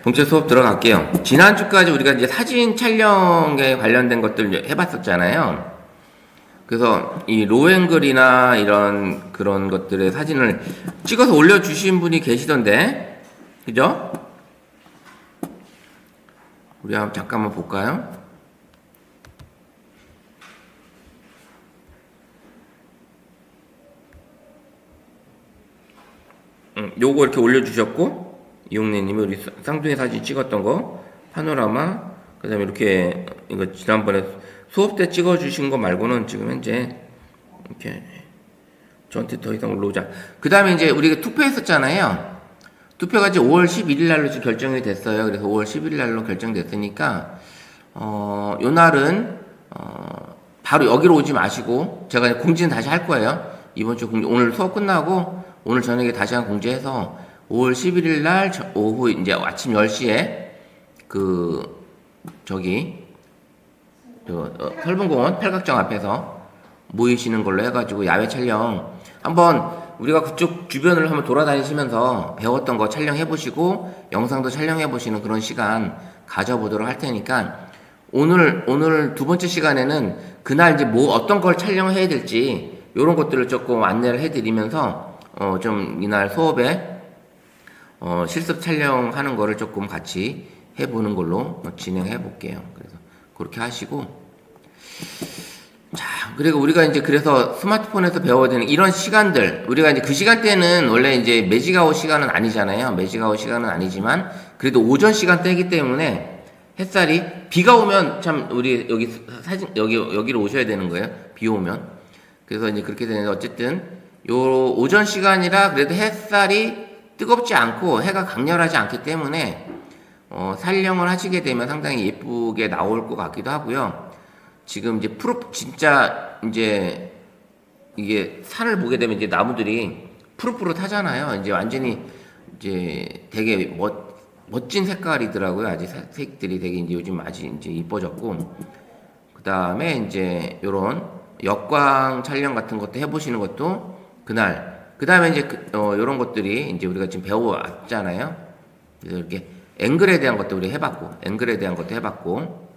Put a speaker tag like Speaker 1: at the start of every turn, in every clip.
Speaker 1: 본격 수업 들어갈게요. 지난주까지 우리가 이제 사진 촬영에 관련된 것들 해봤었잖아요. 그래서 이 로앵글이나 이런 그런 것들의 사진을 찍어서 올려주신 분이 계시던데, 그죠? 우리 한번 잠깐만 볼까요? 요거 이렇게 올려주셨고, 이용래님이 우리 쌍둥이 사진 찍었던 거, 파노라마, 그 다음에 이렇게, 이거 지난번에 수업 때 찍어주신 거 말고는 지금 현재, 이렇게, 저한테 더 이상 올라오자. 그 다음에 이제 우리가 투표했었잖아요. 투표가 이제 5월 11일 날로 지금 결정이 됐어요. 그래서 5월 11일 날로 결정됐으니까, 요 날은, 바로 여기로 오지 마시고, 제가 공지는 다시 할 거예요. 이번 주 공지, 오늘 수업 끝나고, 오늘 저녁에 다시 한 공지해서 5월 11일 날 오후 이제 아침 10시에 설분공원 팔각정 앞에서 모이시는 걸로 해가지고 야외 촬영 한번 우리가 그쪽 주변을 한번 돌아다니시면서 배웠던 거 촬영해 보시고 영상도 촬영해 보시는 그런 시간 가져보도록 할 테니까 오늘 두 번째 시간에는 그날 이제 뭐 어떤 걸 촬영해야 될지 이런 것들을 조금 안내를 해드리면서 좀 이날 수업에 실습 촬영하는 거를 조금 같이 해보는 걸로 진행해 볼게요. 그래서 그렇게 하시고, 자, 그리고 우리가 이제 그래서 스마트폰에서 배워야 되는 이런 시간들, 우리가 이제 그 시간대는 원래 이제 매직아웃 시간은 아니잖아요. 매직아웃 시간은 아니지만, 그래도 오전 시간대이기 때문에 햇살이, 비가 오면 참, 우리 여기 사진, 여기로 오셔야 되는 거예요. 비 오면. 그래서 이제 그렇게 되는데, 어쨌든, 요 오전 시간이라 그래도 햇살이 뜨겁지 않고 해가 강렬하지 않기 때문에 촬영을 하시게 되면 상당히 예쁘게 나올 것 같기도 하고요. 지금 이제 진짜 이제 이게 산을 보게 되면 이제 나무들이 푸릇푸릇하잖아요. 이제 완전히 이제 되게 멋진 색깔이더라고요. 아직 색들이 되게 이제 요즘 아주 이제 이뻐졌고, 그 다음에 이제 요런 역광 촬영 같은 것도 해보시는 것도 그날, 그 다음에 이제, 요런 것들이 이제 우리가 지금 배워왔잖아요. 그래서 이렇게 앵글에 대한 것도 우리 앵글에 대한 것도 해봤고,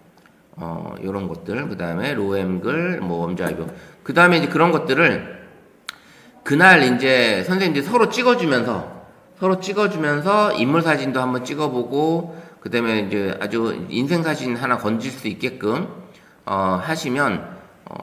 Speaker 1: 요런 것들, 그 다음에 로앵글, 엄자이브. 그 다음에 이제 그런 것들을 그날 이제 선생님들이 서로 찍어주면서 인물 사진도 한번 찍어보고, 그 다음에 이제 아주 인생 사진 하나 건질 수 있게끔, 하시면,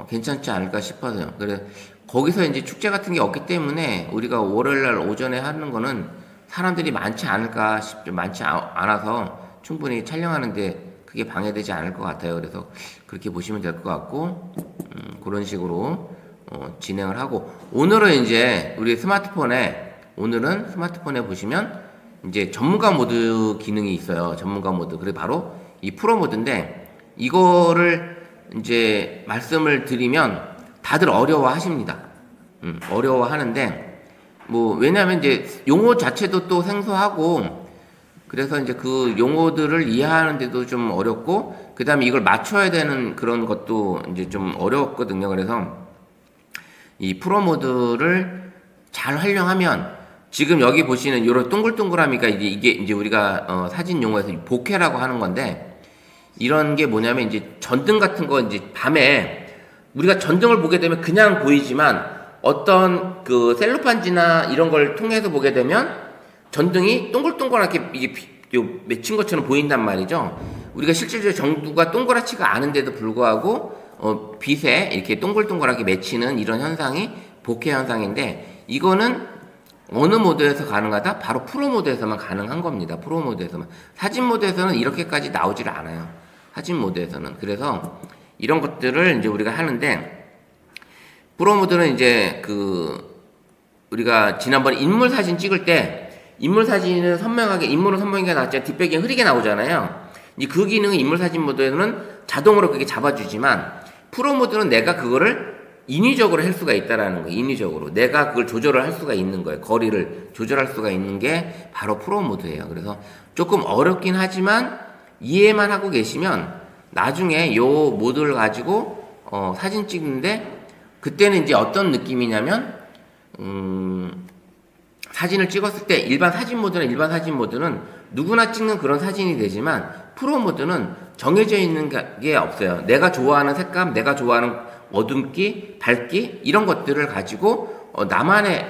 Speaker 1: 괜찮지 않을까 싶어서요. 그래서 거기서 이제 축제 같은 게 없기 때문에 우리가 월요일날 오전에 하는 거는 사람들이 많지 않을까 싶죠. 많지 않아서 충분히 촬영하는데 그게 방해되지 않을 것 같아요. 그래서 그렇게 보시면 될 것 같고, 그런 식으로 진행을 하고, 오늘은 스마트폰에 보시면 이제 전문가 모드 기능이 있어요. 전문가 모드. 그게 바로 이 프로 모드인데, 이거를 이제 말씀을 드리면 다들 어려워하십니다. 어려워하는데, 왜냐하면 이제 용어 자체도 또 생소하고, 그래서 이제 그 용어들을 이해하는데도 좀 어렵고, 그 다음에 이걸 맞춰야 되는 그런 것도 이제 좀 어렵거든요. 그래서 이 프로 모드를 잘 활용하면, 지금 여기 보시는 이런 동글동글함이가 이게 이제 우리가 사진 용어에서 보케라고 하는 건데, 이런 게 뭐냐면 이제 전등 같은 거 이제 밤에 우리가 전등을 보게 되면 그냥 보이지만 어떤 그 셀로판지나 이런 걸 통해서 보게 되면 전등이 동글동글하게 이게 맺힌 것처럼 보인단 말이죠. 우리가 실질적으로 전구가 동그랗지가 않은데도 불구하고 빛에 이렇게 동글동글하게 맺히는 이런 현상이 보케 현상인데, 이거는 어느 모드에서 가능하다? 바로 프로 모드에서만 가능한 겁니다. 프로 모드에서만. 사진 모드에서는 이렇게까지 나오질 않아요. 사진 모드에서는. 그래서 이런 것들을 이제 우리가 하는데, 프로 모드는 이제 우리가 지난번에 인물 사진 찍을 때, 인물은 선명하게 나왔지만 뒷배경이 흐리게 나오잖아요. 이제 그 기능은 인물 사진 모드에는 자동으로 그게 잡아주지만, 프로 모드는 내가 그거를 인위적으로 할 수가 있다라는 거예요. 인위적으로. 내가 그걸 조절을 할 수가 있는 거예요. 거리를 조절할 수가 있는 게 바로 프로 모드예요. 그래서 조금 어렵긴 하지만 이해만 하고 계시면 나중에 요 모드를 가지고 사진 찍는데, 그때는 이제 어떤 느낌이냐면 사진을 찍었을 때 일반 사진 모드는 누구나 찍는 그런 사진이 되지만 프로 모드는 정해져 있는 게 없어요. 내가 좋아하는 색감, 내가 좋아하는 어둠기, 밝기 이런 것들을 가지고 나만의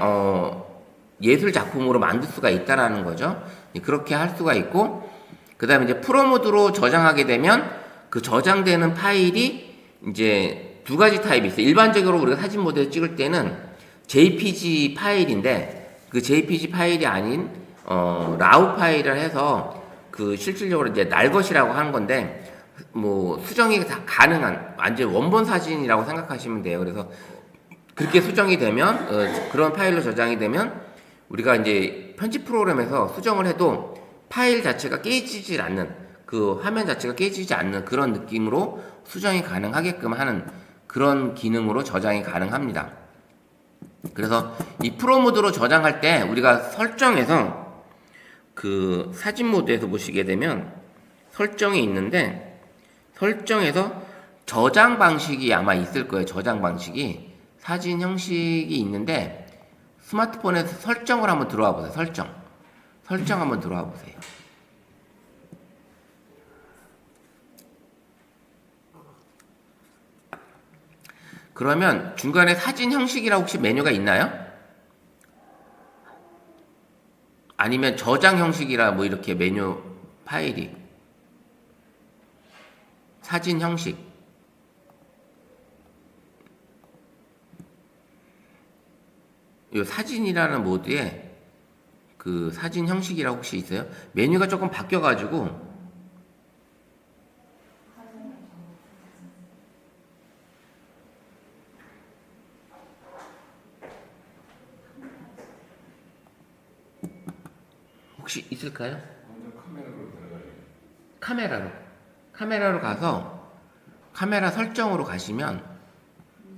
Speaker 1: 예술 작품으로 만들 수가 있다라는 거죠. 그렇게 할 수가 있고, 그 다음에 이제 프로 모드로 저장하게 되면 그 저장되는 파일이 이제 두 가지 타입이 있어요. 일반적으로 우리가 사진 모드에 찍을 때는 JPG 파일인데, 그 JPG 파일이 아닌 라우 파일을 해서 그 실질적으로 이제 날것이라고 하는 건데, 뭐 수정이 다 가능한 완전 원본 사진이라고 생각하시면 돼요. 그래서 그렇게 수정이 되면 그런 파일로 저장이 되면 우리가 이제 편집 프로그램에서 수정을 해도 파일 자체가 깨지지 않는, 그 화면 자체가 깨지지 않는 그런 느낌으로 수정이 가능하게끔 하는 그런 기능으로 저장이 가능합니다. 그래서 이 프로 모드로 저장할 때 우리가 설정에서 그 사진 모드에서 보시게 되면 설정이 있는데, 설정에서 저장 방식이 아마 있을 거예요. 저장 방식이 사진 형식이 있는데, 스마트폰에서 설정을 한번 들어와 보세요. 설정 한번 들어와 보세요. 그러면 중간에 사진 형식이라고 혹시 메뉴가 있나요? 아니면 저장 형식이라 뭐 이렇게 메뉴 파일이, 사진 형식, 이 사진이라는 모드에 그 사진 형식이라고 혹시 있어요? 메뉴가 조금 바뀌어가지고 혹시 있을까요? 카메라로 가서 카메라 설정으로 가시면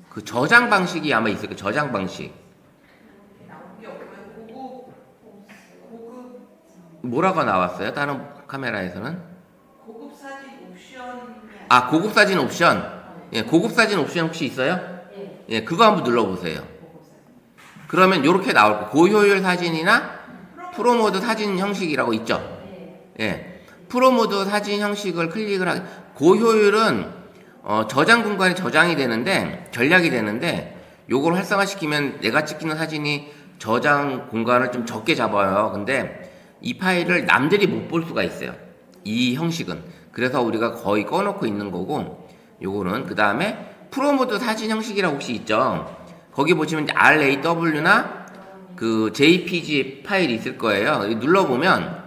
Speaker 1: 그 저장 방식이 아마 있을 거예요. 저장 방식. 뭐라고 나왔어요? 다른 카메라에서는?
Speaker 2: 고급 사진 옵션.
Speaker 1: 아, 고급 사진 옵션. 예, 고급 사진 옵션 혹시 있어요? 예, 그거 한번 눌러보세요. 그러면 이렇게 나올 거예요. 고효율 사진이나 프로모드 사진 형식이라고 있죠? 예. 프로모드 사진 형식을 클릭을 하게, 고효율은 저장 공간이 저장이 되는데, 전략이 되는데, 요걸 활성화시키면 내가 찍히는 사진이 저장 공간을 좀 적게 잡아요. 근데 이 파일을 남들이 못 볼 수가 있어요. 이 형식은. 그래서 우리가 거의 꺼놓고 있는 거고, 요거는 그 다음에 프로모드 사진 형식이라고 혹시 있죠? 거기 보시면 RAW나 그 JPG 파일이 있을 거예요. 눌러보면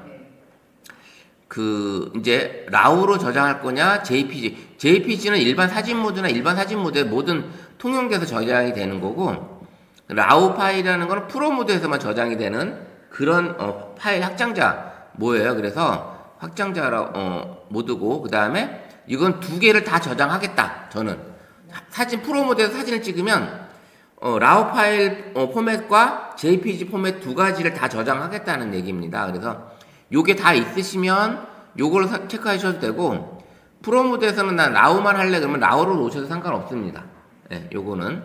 Speaker 1: 그 이제 라우로 저장할 거냐, JPG는 일반 사진 모드의 모든 통용돼서 저장이 되는 거고, 라우 파일이라는 거는 프로 모드에서만 저장이 되는 그런 파일 확장자 뭐예요. 그래서 확장자 모드고, 그 다음에 이건 두 개를 다 저장하겠다. 저는 사진 프로 모드에서 사진을 찍으면 라우 파일 포맷과 JPG 포맷 두 가지를 다 저장하겠다는 얘기입니다. 그래서 요게 다 있으시면 요걸 체크하셔도 되고, 프로 모드에서는 난 라우만 할래 그러면 라우로 놓으셔도 상관없습니다. 예, 요거는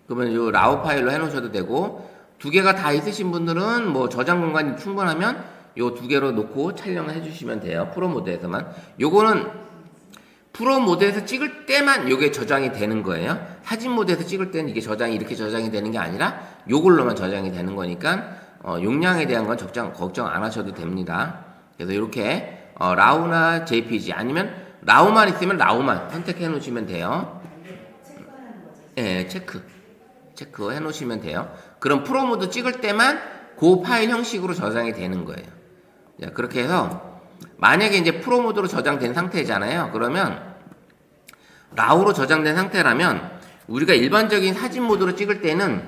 Speaker 1: 그러면 요 라우 파일로 해놓으셔도 되고, 두 개가 다 있으신 분들은 뭐 저장 공간이 충분하면 요 두 개로 놓고 촬영을 해주시면 돼요. 프로 모드에서만. 요거는 프로 모드에서 찍을 때만 요게 저장이 되는 거예요. 사진 모드에서 찍을 때는 이게 이렇게 저장이 되는 게 아니라 요걸로만 저장이 되는 거니까 용량에 대한 건 걱정 안 하셔도 됩니다. 그래서 이렇게 라우나 JPG 아니면 라우만 있으면 라우만 선택해 놓으시면 돼요. 예, 체크 해 놓으시면 돼요. 그럼 프로 모드 찍을 때만 그 파일 형식으로 저장이 되는 거예요. 자, 그렇게 해서 만약에 이제 프로 모드로 저장된 상태잖아요. 그러면 라우로 저장된 상태라면 우리가 일반적인 사진 모드로 찍을 때는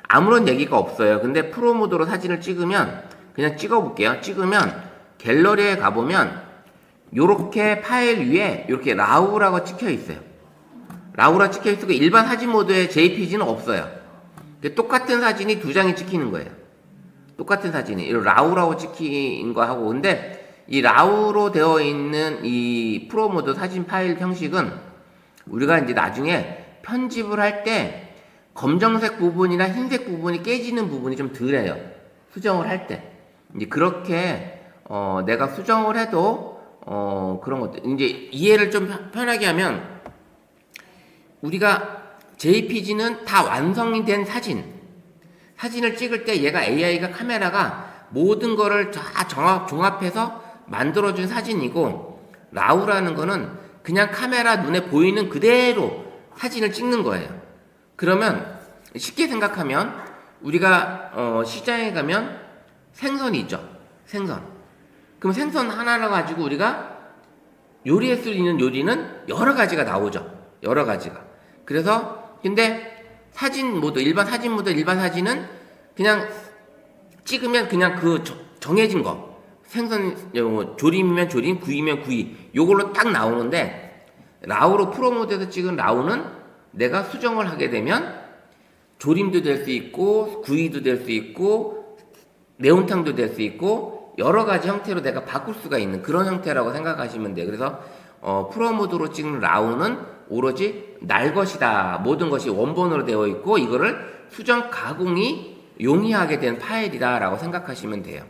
Speaker 1: 아무런 얘기가 없어요. 근데 프로 모드로 사진을 찍으면 그냥 찍어볼게요. 찍으면 갤러리에 가보면 요렇게 파일 위에 이렇게 라우라고 찍혀 있어요. 라우라 찍혀 있고 일반 사진 모드에 JPG는 없어요. 똑같은 사진이 두 장이 찍히는 거예요. 똑같은 사진이 라우라고 찍힌 거 하고, 근데 이 라우로 되어 있는 이 프로 모드 사진 파일 형식은 우리가 이제 나중에 편집을 할 때 검정색 부분이나 흰색 부분이 깨지는 부분이 좀 덜해요. 수정을 할 때. 이제 그렇게, 내가 수정을 해도, 그런 것들. 이제 이해를 좀 편하게 하면, 우리가 JPG는 다 완성이 된 사진을 찍을 때 얘가 AI가 카메라가 모든 거를 다 종합해서 만들어준 사진이고, 라우라는 거는 그냥 카메라 눈에 보이는 그대로 사진을 찍는 거예요. 그러면 쉽게 생각하면 우리가 시장에 가면 생선이 있죠. 생선. 그럼 생선 하나를 가지고 우리가 요리할 수 있는 요리는 여러 가지가 나오죠. 여러 가지가. 그래서 근데 사진 모드, 일반 사진은 그냥 찍으면 그냥 그 정해진 거. 생선 조림이면 조림, 구이면 구이. 요걸로 딱 나오는데 라우로 프로 모드에서 찍은 라우는 내가 수정을 하게 되면 조림도 될 수 있고 구이도 될 수 있고 매운탕도 될 수 있고 여러 가지 형태로 내가 바꿀 수가 있는 그런 형태라고 생각하시면 돼요. 그래서 프로 모드로 찍는 라우는 오로지 날 것이다. 모든 것이 원본으로 되어 있고 이거를 수정 가공이 용이하게 된 파일이다라고 생각하시면 돼요.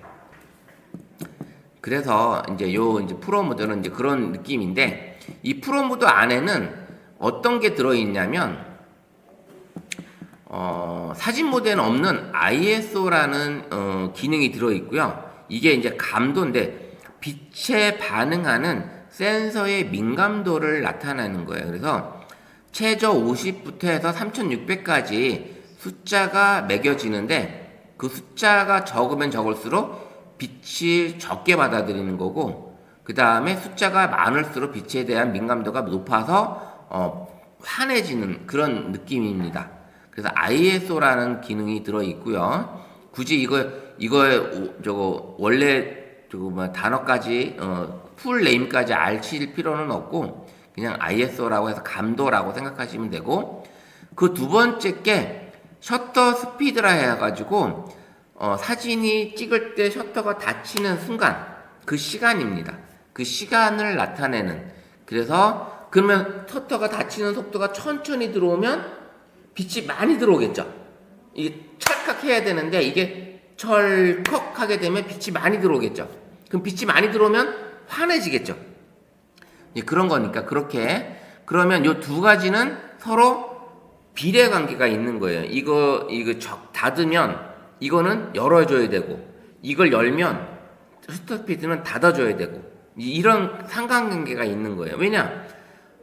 Speaker 1: 그래서 이제 이제 프로 모드는 이제 그런 느낌인데 이 프로 모드 안에는 어떤 게 들어 있냐면 사진 모드에는 없는 ISO라는 기능이 들어 있고요. 이게 이제 감도인데 빛에 반응하는 센서의 민감도를 나타내는 거예요. 그래서 최저 50부터 해서 3600까지 숫자가 매겨지는데 그 숫자가 적으면 적을수록 빛이 적게 받아들이는 거고 그 다음에 숫자가 많을수록 빛에 대한 민감도가 높아서 환해지는 그런 느낌입니다. 그래서 ISO라는 기능이 들어 있고요. 굳이 저거 원래 단어까지 풀 네임까지 알칠 필요는 없고 그냥 ISO라고 해서 감도라고 생각하시면 되고 그 두 번째 게 셔터 스피드라 해가지고 사진이 찍을 때 셔터가 닫히는 순간 그 시간입니다. 그 시간을 나타내는 그래서 그러면 셔터가 닫히는 속도가 천천히 들어오면 빛이 많이 들어오겠죠. 이게 찰칵 해야 되는데 이게 철컥 하게 되면 빛이 많이 들어오겠죠. 그럼 빛이 많이 들어오면 환해지겠죠. 그런 거니까 그렇게 그러면 요 두 가지는 서로 비례 관계가 있는 거예요. 이거 닫으면 이거는 열어줘야 되고 이걸 열면 셔터 스피드는 닫아줘야 되고 이런 상관관계가 있는 거예요. 왜냐?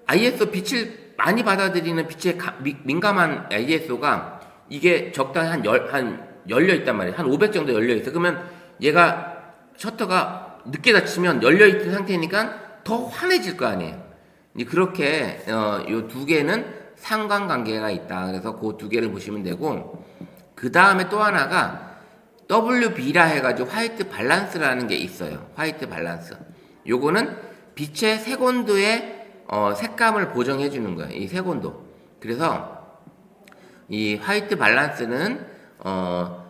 Speaker 1: ISO 빛을 많이 받아들이는 빛에 민감한 ISO가 이게 적당히 한 열려 있단 말이에요. 한 500 정도 열려 있어. 그러면 얘가 셔터가 늦게 닫히면 열려 있는 상태니까 더 환해질 거 아니에요. 그렇게 요 두 개는 상관관계가 있다. 그래서 그 두 개를 보시면 되고 그 다음에 또 하나가 WB라 해가지고 화이트 밸런스라는 게 있어요. 화이트 밸런스. 요거는 빛의 색온도의 색감을 보정해 주는 거예요. 이 색온도. 그래서 이 화이트 밸런스는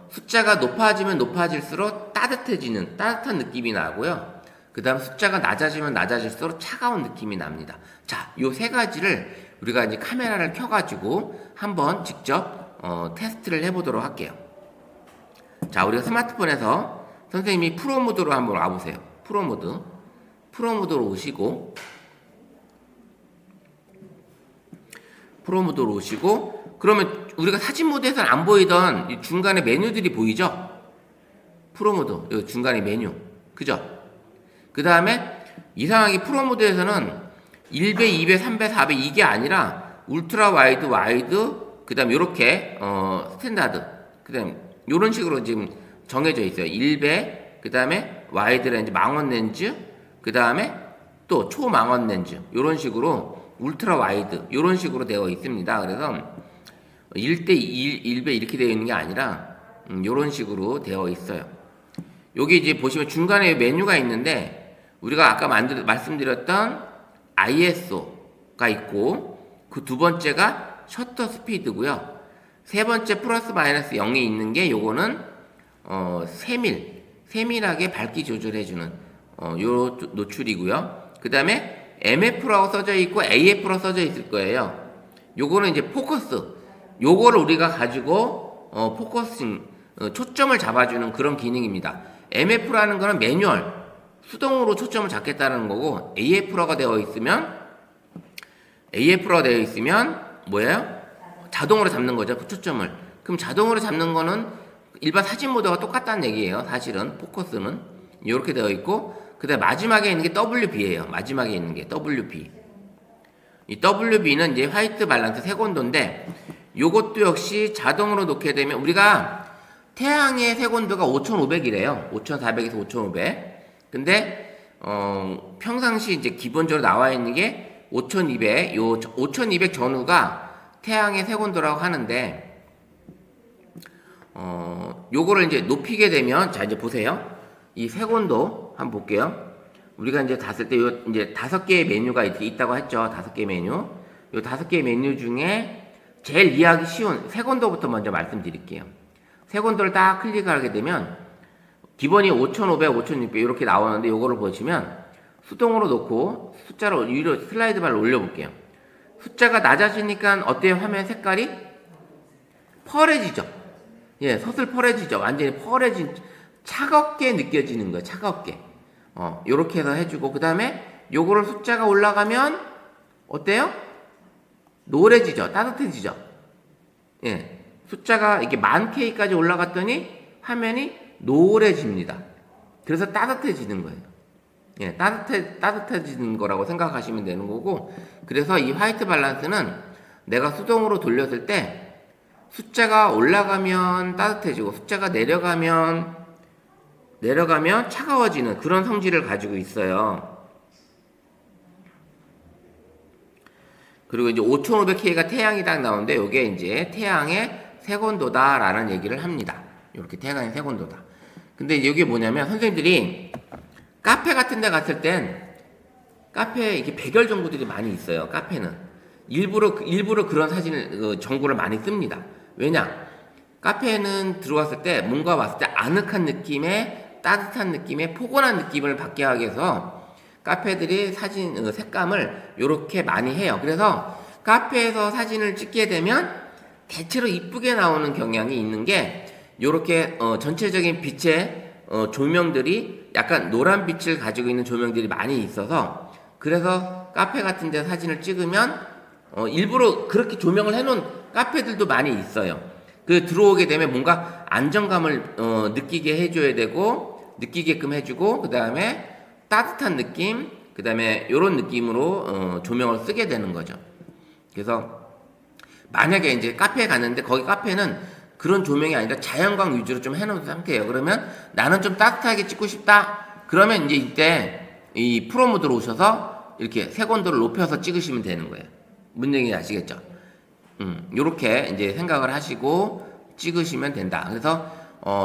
Speaker 1: 숫자가 높아지면 높아질수록 따뜻한 느낌이 나고요. 그 다음 숫자가 낮아지면 낮아질수록 차가운 느낌이 납니다. 자, 요 세 가지를 우리가 이제 카메라를 켜가지고 한번 직접 테스트를 해보도록 할게요. 자, 우리가 스마트폰에서 선생님이 프로 모드로 한번 와보세요. 프로 모드로 오시고 그러면 우리가 사진 모드에서는 안 보이던 이 중간에 메뉴들이 보이죠? 프로 모드, 이 중간에 메뉴. 그죠? 그 다음에 이상하게 프로 모드에서는 1배, 2배, 3배, 4배 이게 아니라 울트라 와이드, 그 다음에 요렇게 스탠다드, 그 다음에 요런 식으로 지금 정해져 있어요. 1배, 그 다음에 와이드 렌즈, 망원 렌즈, 그 다음에 또 초망원 렌즈 요런 식으로 울트라 와이드 요런 식으로 되어 있습니다. 그래서 1대 1배 이렇게 되어 있는 게 아니라 요런 식으로 되어 있어요. 여기 이제 보시면 중간에 메뉴가 있는데 우리가 아까 말씀드렸던 ISO가 있고 그 두 번째가 셔터 스피드고요. 세 번째 플러스 마이너스 0이 있는 게 요거는 세밀하게 밝기 조절해주는 요 노출이고요. 그 다음에 MF라고 써져 있고 AF라고 써져 있을 거예요. 요거는 이제 포커스. 요거를 우리가 가지고 포커싱 초점을 잡아주는 그런 기능입니다. MF라는 거는 매뉴얼, 수동으로 초점을 잡겠다는 거고, AF라고 되어 있으면 뭐예요? 자동으로 잡는 거죠, 그 초점을. 그럼 자동으로 잡는 거는 일반 사진 모드와 똑같다는 얘기예요. 사실은 포커스는 이렇게 되어 있고, 그다음 마지막에 있는 게 WB예요. 마지막에 있는 게 WB. 이 WB는 이제 화이트 밸런스 색온도인데, 요것도 역시 자동으로 놓게 되면 우리가 태양의 색온도가 5,500이래요. 5,400에서 5,500. 근데 평상시 이제 기본적으로 나와 있는 게 5,200. 요 5,200 전후가 태양의 색온도라고 하는데, 요거를 이제 높이게 되면, 자, 이제 보세요. 이 색온도 한번 볼게요. 우리가 이제 봤을 때 요 이제 5개의 메뉴가 이렇게 있다고 했죠. 5개 메뉴. 요 5개 메뉴 중에 제일 이해하기 쉬운 색온도부터 먼저 말씀드릴게요. 색온도를 딱 클릭하게 되면 기본이 5,500, 5,600 이렇게 나오는데, 요거를 보시면 수동으로 놓고 숫자를 위로 슬라이드 바를 올려볼게요. 숫자가 낮아지니까 어때요? 화면 색깔이 펄해지죠. 예, 서슬퍼레지죠. 완전히 펄해진, 차갑게 느껴지는 거예요. 차갑게. 요렇게 해서 해주고, 그 다음에 요거를 숫자가 올라가면 어때요? 노래지죠. 따뜻해지죠. 예, 숫자가 이렇게 10,000K까지 올라갔더니 화면이 노래집니다. 그래서 따뜻해지는 거예요. 예, 따뜻해지는 거라고 생각하시면 되는 거고, 그래서 이 화이트 밸런스는 내가 수동으로 돌렸을 때 숫자가 올라가면 따뜻해지고 숫자가 내려가면 차가워지는 그런 성질을 가지고 있어요. 그리고 이제 5,500K가 태양이 딱 나오는데, 요게 이제 태양의 색온도다라는 얘기를 합니다. 이렇게 태양의 색온도다. 근데 이게 뭐냐면, 선생님들이 카페 같은 데 갔을 땐 카페에 이렇게 백열 전구들이 많이 있어요. 카페는 일부러 그런 사진을 전구를 많이 씁니다. 왜냐? 카페에는 들어왔을 때 뭔가 왔을 때 아늑한 느낌의, 따뜻한 느낌의, 포근한 느낌을 받게 하기 위해서 카페들이 사진 색감을 이렇게 많이 해요. 그래서 카페에서 사진을 찍게 되면 대체로 이쁘게 나오는 경향이 있는 게, 이렇게 전체적인 빛의 조명들이 약간 노란 빛을 가지고 있는 조명들이 많이 있어서, 그래서 카페 같은 데 사진을 찍으면 일부러 그렇게 조명을 해놓은 카페들도 많이 있어요. 그 들어오게 되면 뭔가 안정감을 느끼게 해줘야 되고, 느끼게끔 해주고, 그 다음에 따뜻한 느낌, 그 다음에 이런 느낌으로 조명을 쓰게 되는 거죠. 그래서 만약에 이제 카페에 갔는데, 거기 카페는 그런 조명이 아니라 자연광 위주로 좀 해놓은 상태예요. 그러면 나는 좀 따뜻하게 찍고 싶다. 그러면 이제 이때 이 프로 모드로 오셔서 이렇게 색온도를 높여서 찍으시면 되는 거예요. 무슨 얘기인지 아시겠죠? 요렇게 이제 생각을 하시고 찍으시면 된다. 그래서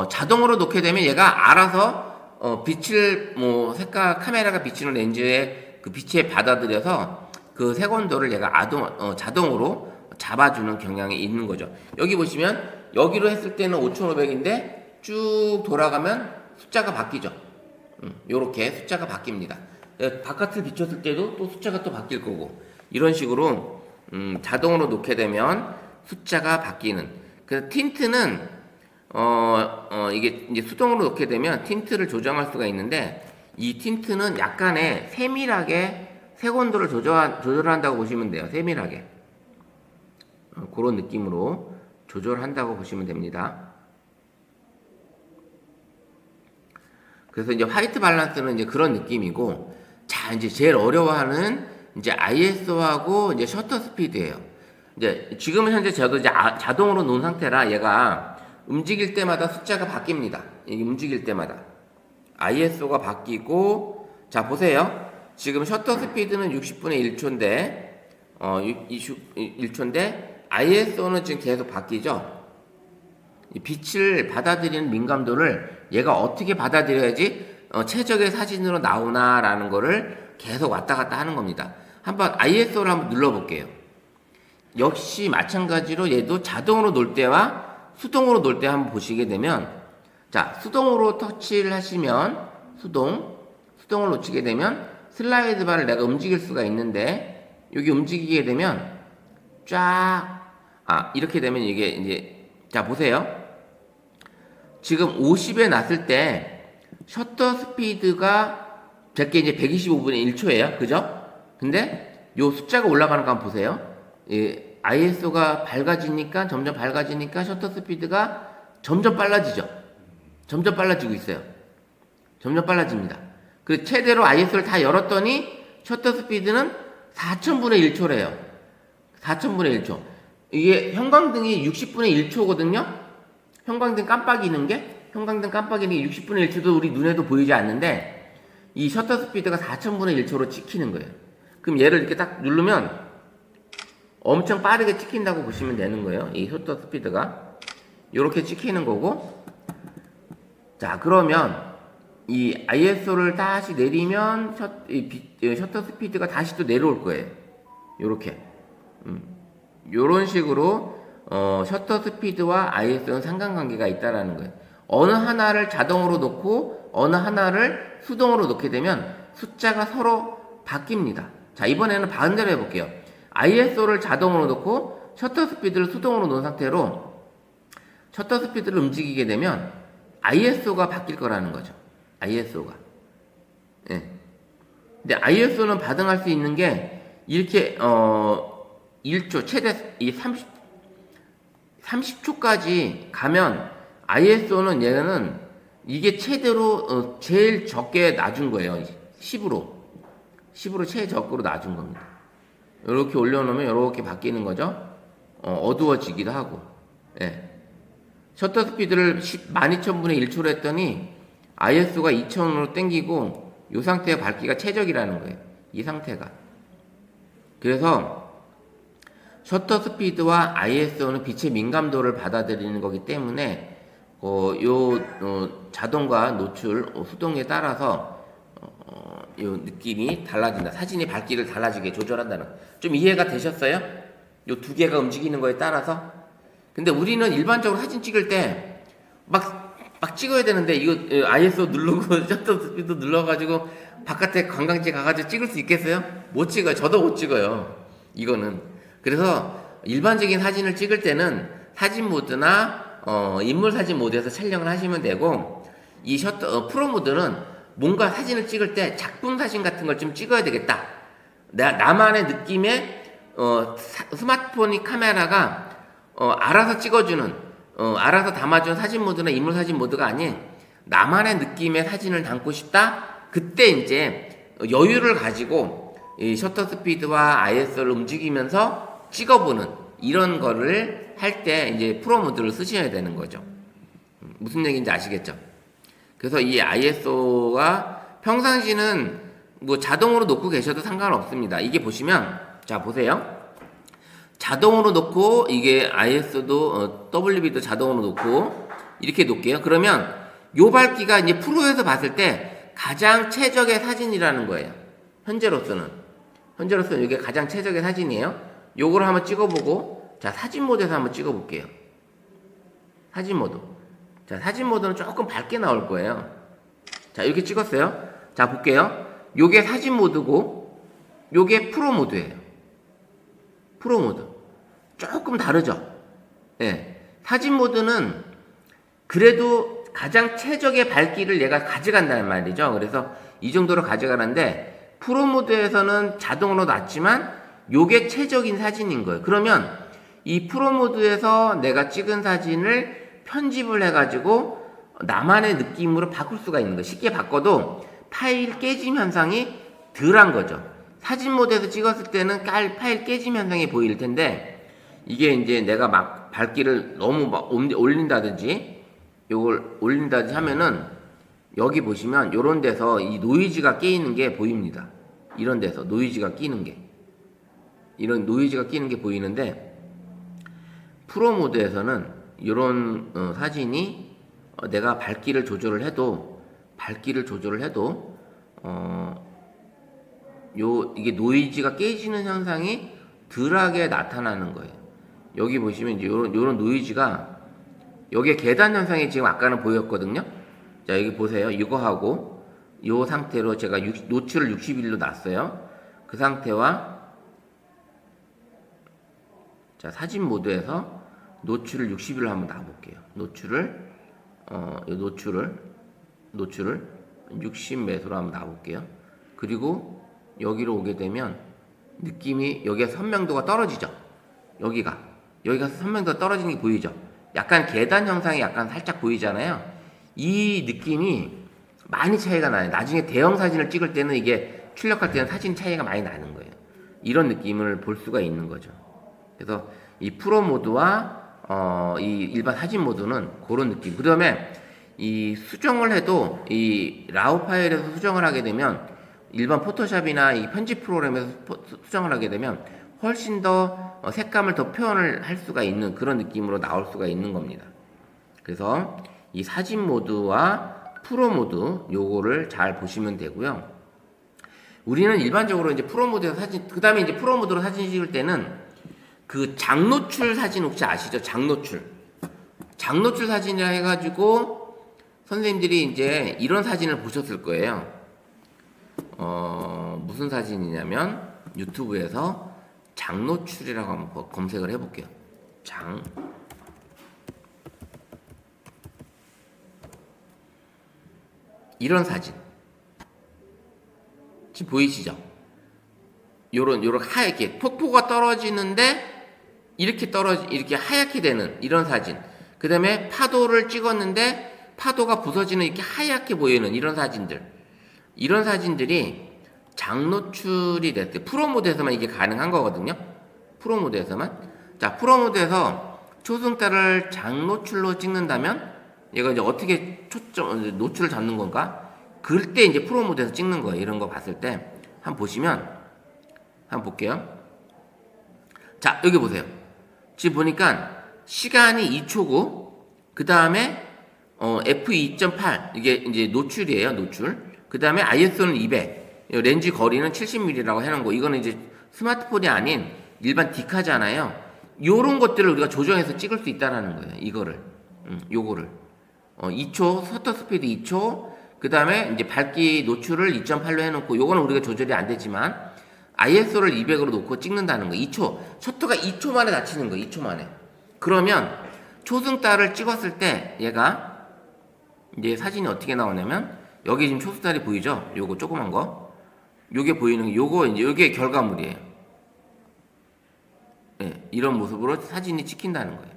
Speaker 1: 자동으로 놓게 되면 얘가 알아서 빛을 색깔 카메라가 비치는 렌즈에 그 빛에 받아들여서 그 색온도를 얘가 자동으로 잡아주는 경향이 있는 거죠. 여기 보시면 여기로 했을 때는 5,500인데 쭉 돌아가면 숫자가 바뀌죠. 요렇게 숫자가 바뀝니다. 바깥을 비췄을 때도 또 숫자가 또 바뀔 거고, 이런 식으로 자동으로 놓게 되면 숫자가 바뀌는. 그래서 틴트는 이게 이제 수동으로 놓게 되면 틴트를 조정할 수가 있는데, 이 틴트는 약간의 세밀하게 색온도를 조절한다고 보시면 돼요. 세밀하게 그런 느낌으로 조절한다고 보시면 됩니다. 그래서 이제 화이트 밸런스는 이제 그런 느낌이고, 자, 이제 제일 어려워하는 이제 ISO하고 이제 셔터 스피드예요. 이제 지금은 현재 저도 이제 자동으로 놓은 상태라 얘가 움직일 때마다 숫자가 바뀝니다. 이게 움직일 때마다 ISO가 바뀌고, 자 보세요. 지금 셔터 스피드는 60분의 1초인데 1초인데 ISO는 지금 계속 바뀌죠. 이 빛을 받아들이는 민감도를 얘가 어떻게 받아들여야지 최적의 사진으로 나오나라는 거를 계속 왔다 갔다 하는 겁니다. 한번 ISO를 한번 눌러볼게요. 역시 마찬가지로 얘도 자동으로 놓을 때와 수동으로 놓을 때 한번 보시게 되면, 자, 수동으로 터치를 하시면 수동을 놓치게 되면 슬라이드 바를 내가 움직일 수가 있는데, 여기 움직이게 되면 쫙 이렇게 되면 이게 이제, 자 보세요. 지금 50에 놨을 때 셔터 스피드가 제게 이제 125분의 1초예요. 그죠? 근데 요 숫자가 올라가는 거 한번 보세요. 예, ISO가 밝아지니까 점점 밝아지니까 셔터 스피드가 점점 빨라지죠. 점점 빨라지고 있어요. 점점 빨라집니다. 그 최대로 ISO를 다 열었더니 셔터 스피드는 4000분의 1초래요. 4000분의 1초. 이게 형광등이 60분의 1초거든요. 형광등 깜빡이는 게 60분의 1초도 우리 눈에도 보이지 않는데 이 셔터 스피드가 4000분의 1초로 찍히는 거예요. 그럼 얘를 이렇게 딱 누르면 엄청 빠르게 찍힌다고 보시면 되는 거예요. 이 셔터 스피드가 이렇게 찍히는 거고, 자 그러면 이 ISO를 다시 내리면 셔터 스피드가 다시 또 내려올 거예요. 요렇게 요런 식으로 셔터 스피드와 ISO는 상관관계가 있다라는 거예요. 어느 하나를 자동으로 놓고 어느 하나를 수동으로 놓게 되면 숫자가 서로 바뀝니다. 자 이번에는 반대로 해볼게요. ISO를 자동으로 놓고 셔터 스피드를 수동으로 놓은 상태로 셔터 스피드를 움직이게 되면 ISO가 바뀔 거라는 거죠. ISO가. 예. 근데 ISO는 반응할 수 있는 게 이렇게 1초 최대 이 30초까지 가면 ISO는 얘는 이게 최대로 제일 적게 놔준 거예요. 10으로 제일 적으로 놔준 겁니다. 이렇게 올려놓으면 이렇게 바뀌는 거죠. 어두워지기도 하고. 예. 셔터 스피드를 12000분의 1초로 했더니 ISO가 2000으로 땡기고 이 상태의 밝기가 최적이라는 거예요. 이 상태가. 그래서 셔터 스피드와 ISO는 빛의 민감도를 받아들이는 거기 때문에 자동과 노출, 수동에 따라서 요 느낌이 달라진다. 사진의 밝기를 달라지게 조절한다는. 좀 이해가 되셨어요? 요 두 개가 움직이는 거에 따라서. 근데 우리는 일반적으로 사진 찍을 때 막 찍어야 되는데 이거 ISO 누르고 셔터 스피드 눌러가지고 바깥에 관광지 가가지고 찍을 수 있겠어요? 못 찍어요. 저도 못 찍어요. 이거는. 그래서 일반적인 사진을 찍을 때는 사진 모드나 인물 사진 모드에서 촬영을 하시면 되고, 이 프로 모드는 뭔가 사진을 찍을 때 작품 사진 같은 걸 좀 찍어야 되겠다. 나만의 느낌의 스마트폰이 카메라가 알아서 찍어주는 알아서 담아준 사진 모드나 인물 사진 모드가 아닌 나만의 느낌의 사진을 담고 싶다. 그때 이제 여유를 가지고 이 셔터 스피드와 ISO를 움직이면서 찍어보는 이런 거를 할 때 이제 프로 모드를 쓰셔야 되는 거죠. 무슨 얘기인지 아시겠죠? 그래서 이 ISO가 평상시는 뭐 자동으로 놓고 계셔도 상관없습니다. 이게 보시면, 자 보세요. 자동으로 놓고 이게 ISO도 WB도 자동으로 놓고 이렇게 놓을게요. 그러면 요 밝기가 이제 프로에서 봤을 때 가장 최적의 사진이라는 거예요. 현재로서는 이게 가장 최적의 사진이에요. 요거를 한번 찍어보고, 자 사진 모드에서 한번 찍어볼게요. 사진 모드. 자 사진 모드는 조금 밝게 나올 거예요. 자 이렇게 찍었어요. 자 볼게요. 요게 사진 모드고 요게 프로 모드예요. 프로 모드. 조금 다르죠? 예. 사진 모드는 그래도 가장 최적의 밝기를 얘가 가져간다는 말이죠. 그래서 이 정도로 가져가는데, 프로 모드에서는 자동으로 놨지만 요게 최적인 사진인 거예요. 그러면 이 프로 모드에서 내가 찍은 사진을 편집을 해가지고 나만의 느낌으로 바꿀 수가 있는 거예요. 쉽게 바꿔도 파일 깨짐 현상이 덜한 거죠. 사진 모드에서 찍었을 때는 파일 깨짐 현상이 보일 텐데, 이게 이제 내가 막 밝기를 너무 막 올린다든지 요걸 올린다든지 하면은 여기 보시면 요런 데서 이 노이즈가 끼는 게 보입니다. 이런 데서 노이즈가 끼는 게, 이런 노이즈가 끼는 게 보이는데, 프로 모드에서는 요런 사진이 내가 밝기를 조절을 해도 이게 노이즈가 깨지는 현상이 덜하게 나타나는 거예요. 여기 보시면 이제 요런 노이즈가, 여기에 계단 현상이 지금 아까는 보였거든요. 자 여기 보세요. 이거하고 요 상태로 제가 노출을 61로 놨어요. 그 상태와 자 사진 모드에서 노출을 60일로 한번 놔볼게요. 노출을 이 노출을 60매수로 한번 놔볼게요. 그리고 여기로 오게 되면 느낌이 여기가 선명도가 떨어지죠. 여기가 선명도가 떨어지는 게 보이죠. 약간 계단 형상이 약간 살짝 보이잖아요. 이 느낌이 많이 차이가 나요. 나중에 대형 사진을 찍을 때는 이게 출력할 때는 사진 차이가 많이 나는 거예요. 이런 느낌을 볼 수가 있는 거죠. 그래서 이 프로 모드와 이 일반 사진 모드는 그런 느낌. 그 다음에 이 수정을 해도 이 라우 파일에서 수정을 하게 되면 일반 포토샵이나 이 편집 프로그램에서 수정을 하게 되면 훨씬 더 색감을 더 표현을 할 수가 있는 그런 느낌으로 나올 수가 있는 겁니다. 그래서 이 사진 모드와 프로 모드 요거를 잘 보시면 되고요. 우리는 일반적으로 이제 프로 모드에서 사진, 그 다음에 이제 프로 모드로 사진 찍을 때는 그 장노출 사진 혹시 아시죠? 장노출 사진이라 해가지고 선생님들이 이제 이런 사진을 보셨을 거예요. 무슨 사진이냐면 유튜브에서 장노출이라고 한번 검색을 해볼게요. 이런 사진 지금 보이시죠? 요런 하얗게 폭포가 떨어지는데 이렇게 하얗게 되는 이런 사진. 그 다음에 파도를 찍었는데 파도가 부서지는 이렇게 하얗게 보이는 이런 사진들이 장노출이 됐을 때 프로 모드에서만 이게 가능한 거거든요. 프로 모드에서만. 자, 프로 모드에서 초승달을 장노출로 찍는다면 얘가 이제 어떻게 노출을 잡는 건가? 그럴 때 이제 프로 모드에서 찍는 거예요. 이런 거 봤을 때 한번 보시면 한번 볼게요. 자, 여기 보세요. 지금 보니까 시간이 2초고 그 다음에 f2.8 이게 이제 노출이에요. 노출. 그 다음에 ISO는 200. 렌즈 거리는 70mm라고 해놓은 거. 이거는 이제 스마트폰이 아닌 일반 디카잖아요. 요런 것들을 우리가 조정해서 찍을 수 있다라는 거예요. 이거를. 요거를. 2초, 셔터 스피드 2초, 그 다음에 이제 밝기 노출을 2.8로 해놓고, 요거는 우리가 조절이 안 되지만, ISO를 200으로 놓고 찍는다는 거. 2초. 셔터가 2초 만에 닫히는 거, 2초 만에. 그러면, 초승달을 찍었을 때, 얘가, 이제 사진이 어떻게 나오냐면, 여기 지금 초승달이 보이죠? 요거 조그만 거. 요게 보이는 게, 요게 결과물이에요. 네, 이런 모습으로 사진이 찍힌다는 거예요.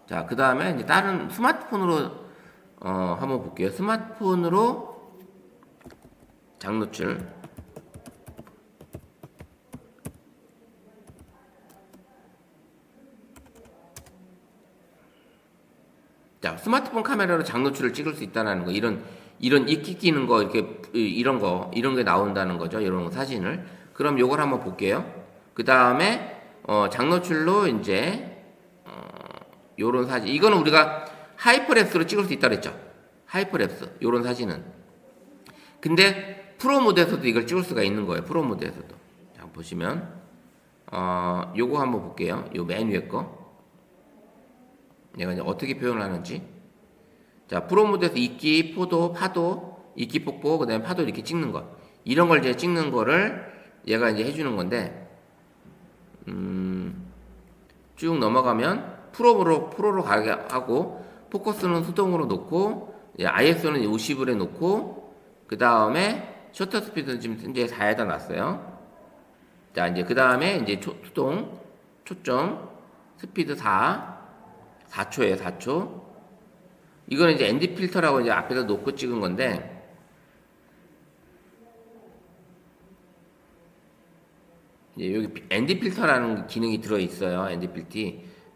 Speaker 1: 자, 그 다음에 이제 다른 스마트폰으로 한번 볼게요. 스마트폰으로 장노출. 자, 스마트폰 카메라로 장노출을 찍을 수 있다는 거. 이런 이끼 끼는 거, 이런 게 나온다는 거죠. 이런 사진을. 그럼 요걸 한번 볼게요. 그 다음에, 장노출로 이제, 요런 사진. 이거는 우리가 하이퍼랩스로 찍을 수 있다 그랬죠. 하이퍼랩스. 요런 사진은. 근데 프로 모드에서도 이걸 찍을 수가 있는 거예요. 프로 모드에서도. 자, 보시면 요거 한번 볼게요. 요 맨 위에 거. 얘가 이제 어떻게 표현을 하는지. 자, 프로 모드에서 이끼, 포도, 파도, 이끼 폭포, 그다음에 파도 이렇게 찍는 거. 이런 걸 이제 찍는 거를 얘가 이제 해주는 건데, 쭉 넘어가면 프로로 가게 하고, 포커스는 수동으로 놓고, ISO는 50을 해놓고, 그 다음에 셔터 스피드는 지금 현재 4에다 놨어요. 자, 이제 그 다음에 이제 수동, 초점, 스피드 4초에요, 4초. 이거는 이제 ND 필터라고 이제 앞에다 놓고 찍은 건데, 이제 여기 ND 필터라는 기능이 들어있어요. ND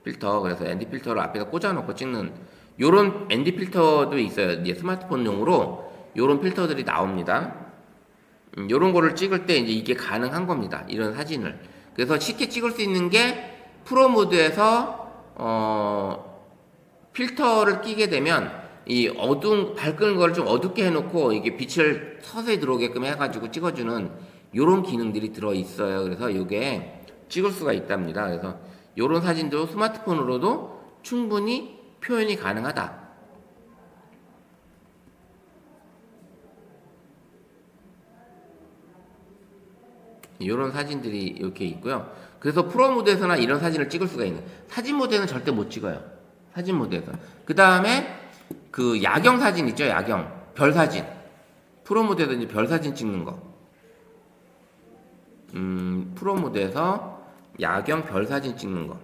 Speaker 1: 필터. 그래서 ND 필터를 앞에다 꽂아놓고 찍는 요런 ND 필터도 있어요. 이제 스마트폰용으로 요런 필터들이 나옵니다. 요런 거를 찍을 때 이제 이게 가능한 겁니다. 이런 사진을. 그래서 쉽게 찍을 수 있는 게 프로 모드에서 필터를 끼게 되면 이 밝은 걸 좀 어둡게 해놓고 이게 빛을 서서히 들어오게끔 해가지고 찍어주는 요런 기능들이 들어있어요. 그래서 요게 찍을 수가 있답니다. 그래서 요런 사진도 스마트폰으로도 충분히 표현이 가능하다. 요런 사진들이 이렇게 있고요. 그래서 프로 모드에서나 이런 사진을 찍을 수가 있는. 사진 모드에는 절대 못 찍어요. 사진 모드에서. 그 다음에 그 야경 사진 있죠? 야경. 별 사진. 프로 모드에서 이제 별 사진 찍는 거. 프로 모드에서 야경 별 사진 찍는 거.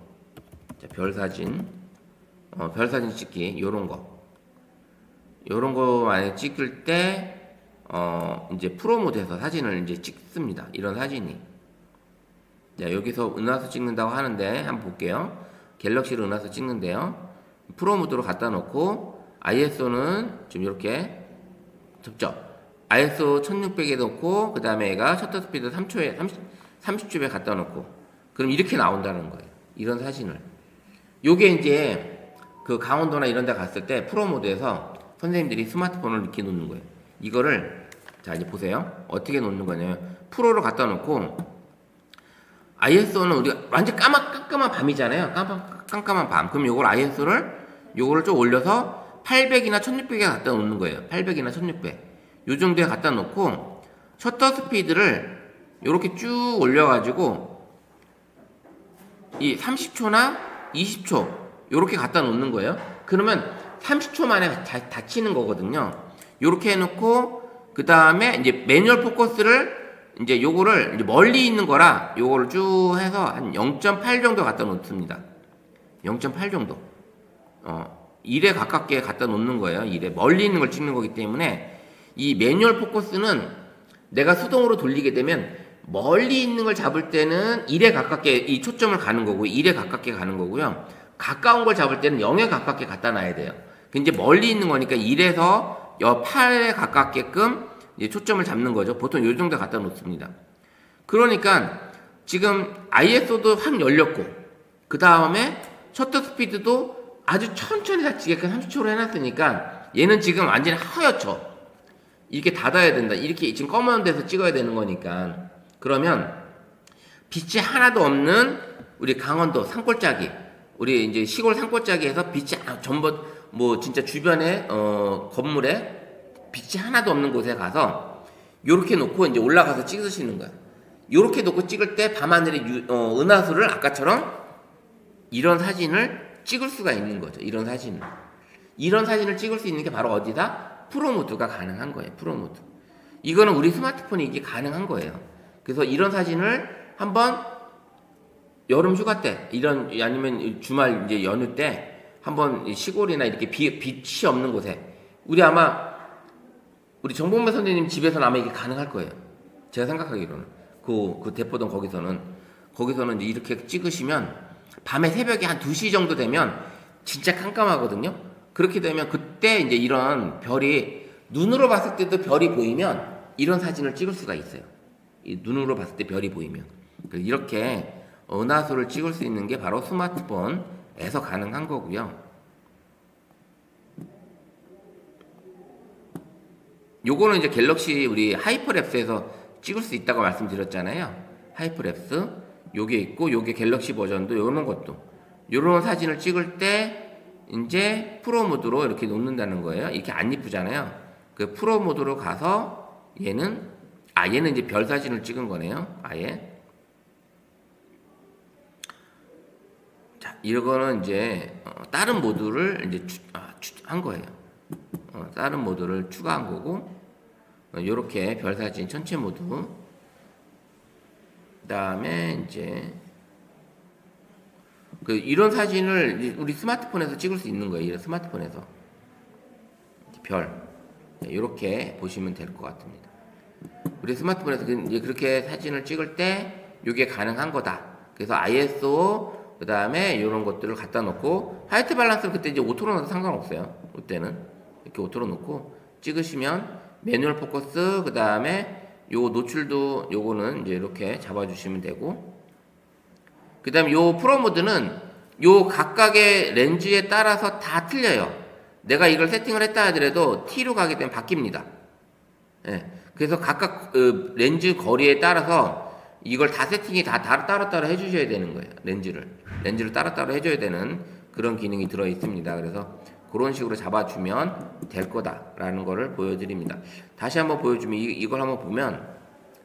Speaker 1: 자, 별 사진. 별 사진 찍기. 요런 거. 요런 거 만약에 찍을 때, 이제 프로 모드에서 사진을 이제 찍습니다. 이런 사진이. 자, 여기서 은하수 찍는다고 하는데, 한번 볼게요. 갤럭시로 은하수 찍는데요. 프로 모드로 갖다 놓고, ISO는 지금 이렇게 접죠. ISO 1600에 놓고, 그 다음에 얘가 셔터 스피드 3초에, 30초에 갖다 놓고, 그럼 이렇게 나온다는 거예요. 이런 사진을. 요게 이제 그 강원도나 이런 데 갔을 때 프로 모드에서 선생님들이 스마트폰을 이렇게 놓는 거예요. 이거를, 자, 이제 보세요. 어떻게 놓는 거냐면, 프로로 갖다 놓고, ISO는 우리가 완전 깜깜한 밤이잖아요. 깜깜한 밤. 그럼 요걸 요거를 좀 올려서 800이나 1600에 갖다 놓는 거예요. 800이나 1600. 요 정도에 갖다 놓고, 셔터 스피드를 요렇게 쭉 올려가지고, 이 30초나 20초, 요렇게 갖다 놓는 거예요. 그러면 30초 만에 닫히는 거거든요. 요렇게 해놓고, 그 다음에 이제 매뉴얼 포커스를 이제 요거를 이제 멀리 있는 거라 요거를 쭉 해서 한 0.8 정도 갖다 놓습니다. 0.8 정도. 1에 가깝게 갖다 놓는 거예요. 1에 멀리 있는 걸 찍는 거기 때문에 이 매뉴얼 포커스는 내가 수동으로 돌리게 되면 멀리 있는 걸 잡을 때는 1에 가깝게 이 초점을 가는 거고 1에 가깝게 가는 거고요. 가까운 걸 잡을 때는 0에 가깝게 갖다 놔야 돼요. 이제 멀리 있는 거니까 1에서 8에 가깝게끔 이제 초점을 잡는 거죠. 보통 요 정도 갖다 놓습니다. 그러니까 지금 ISO도 확 열렸고 그 다음에 셔터 스피드도 아주 천천히 닫히게끔 30초로 해놨으니까 얘는 지금 완전히 하얗죠. 이렇게 닫아야 된다. 이렇게 지금 검은 데서 찍어야 되는 거니까. 그러면 빛이 하나도 없는 우리 강원도 산골짜기, 우리 이제 시골 산골짜기에서 빛이 전부 뭐 진짜 주변에 건물에 빛이 하나도 없는 곳에 가서 요렇게 놓고 이제 올라가서 찍으시는 거야. 요렇게 놓고 찍을 때 밤하늘의 은하수를 아까처럼 이런 사진을 찍을 수가 있는 거죠. 이런 사진을 찍을 수 있는 게 바로 어디다? 프로 모드가 가능한 거예요. 프로 모드. 이거는 우리 스마트폰이 이게 가능한 거예요. 그래서 이런 사진을 한번 여름 휴가 때 아니면 주말 이제 연휴 때 한번 시골이나 이렇게 빛이 없는 곳에 우리 정봉배 선생님 집에서는 아마 이게 가능할 거예요. 제가 생각하기로는 그 대포동 거기서는 이제 이렇게 찍으시면 밤에 새벽에 한 2시 정도 되면 진짜 깜깜하거든요. 그렇게 되면 그때 이제 이런 별이 눈으로 봤을 때도 별이 보이면 이런 사진을 찍을 수가 있어요. 이 눈으로 봤을 때 별이 보이면 이렇게 은하수를 찍을 수 있는 게 바로 스마트폰에서 가능한 거고요. 요거는 이제 갤럭시 우리 하이퍼랩스에서 찍을 수 있다고 말씀드렸잖아요. 하이퍼랩스 요게 있고 요게 갤럭시 버전도 요런 것도 요런 사진을 찍을 때 이제 프로 모드로 이렇게 놓는다는 거예요. 이렇게 안 이쁘잖아요. 그 프로 모드로 가서 얘는 이제 별 사진을 찍은 거네요. 아예. 자, 이거는 이제 다른 모드를 이제 한 거예요. 다른 모드를 추가한 거고, 요렇게 별 사진 전체 모드. 그 다음에 이제 이런 사진을 우리 스마트폰에서 찍을 수 있는 거예요. 이런 스마트폰에서 별 이렇게 보시면 될 것 같습니다. 우리 스마트폰에서 이제 그렇게 사진을 찍을 때 이게 가능한 거다. 그래서 ISO 그 다음에 이런 것들을 갖다 놓고 화이트 밸런스는 그때 이제 오토로 넣어도 상관없어요. 그때는 이렇게 오토로 놓고 찍으시면 매뉴얼 포커스 그 다음에 요 노출도 요거는 이제 이렇게 잡아주시면 되고 그 다음에 요 프로 모드는 요 각각의 렌즈에 따라서 다 틀려요. 내가 이걸 세팅을 했다 하더라도 T로 가게 되면 바뀝니다. 예. 그래서 각각 렌즈 거리에 따라서 이걸 다 세팅이 다 따로따로 해주셔야 되는 거예요. 렌즈를 따로따로 해줘야 되는 그런 기능이 들어 있습니다. 그래서 그런 식으로 잡아주면 될 거다라는 거를 보여드립니다. 다시 한번 보여주면 이걸 한번 보면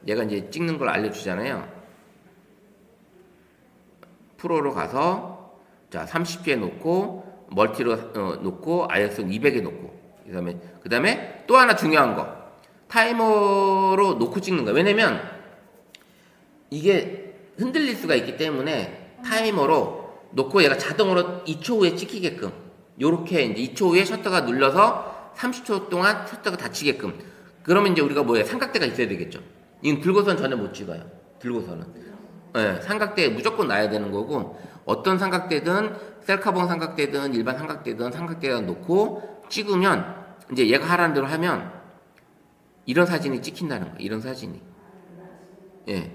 Speaker 1: 얘가 이제 찍는 걸 알려주잖아요. 프로로 가서 자 30개 놓고 멀티로 놓고 ISO 200에 놓고 그다음에 또 하나 중요한 거. 타이머로 놓고 찍는 거예요. 왜냐면 이게 흔들릴 수가 있기 때문에 타이머로 놓고 얘가 자동으로 2초 후에 찍히게끔 요렇게 이제 2초 후에 셔터가 눌러서 30초 동안 셔터가 닫히게끔. 그러면 이제 우리가 뭐예요? 삼각대가 있어야 되겠죠. 이건 들고선 전혀 못 찍어요. 들고서는. 네, 삼각대에 무조건 놔야 되는 거고, 어떤 삼각대든 셀카봉 삼각대든 일반 삼각대든 삼각대에 놓고 찍으면 이제 얘가 하라는 대로 하면 이런 사진이 찍힌다는 거예요. 이런 사진이. 예.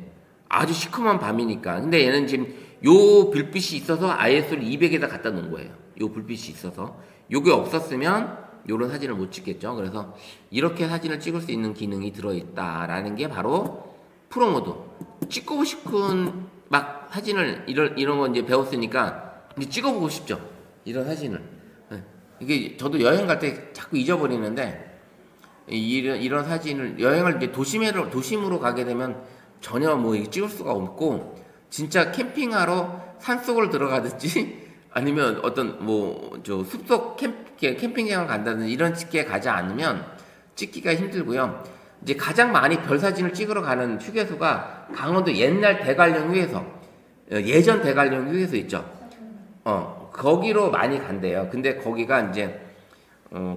Speaker 1: 아주 시커먼 밤이니까. 근데 얘는 지금 요 불빛이 있어서 ISO를 200에다 갖다 놓은 거예요. 요 불빛이 있어서. 요게 없었으면 요런 사진을 못 찍겠죠. 그래서 이렇게 사진을 찍을 수 있는 기능이 들어있다라는 게 바로 프로모드. 찍고 싶은 막 사진을 이런 거 이제 배웠으니까 이제 찍어보고 싶죠. 이런 사진을. 예. 이게 저도 여행 갈 때 자꾸 잊어버리는데 이런 사진을 여행을 이제 도심으로 가게 되면 전혀 뭐 찍을 수가 없고, 진짜 캠핑하러 산속을 들어가든지 아니면 어떤 뭐 저 숲속 캠핑장을 간다든지 이런 집에 가지 않으면 찍기가 힘들고요. 이제 가장 많이 별 사진을 찍으러 가는 휴게소가 강원도 옛날 대관령 휴게소, 예전 대관령 휴게소 있죠. 거기로 많이 간대요. 근데 거기가 이제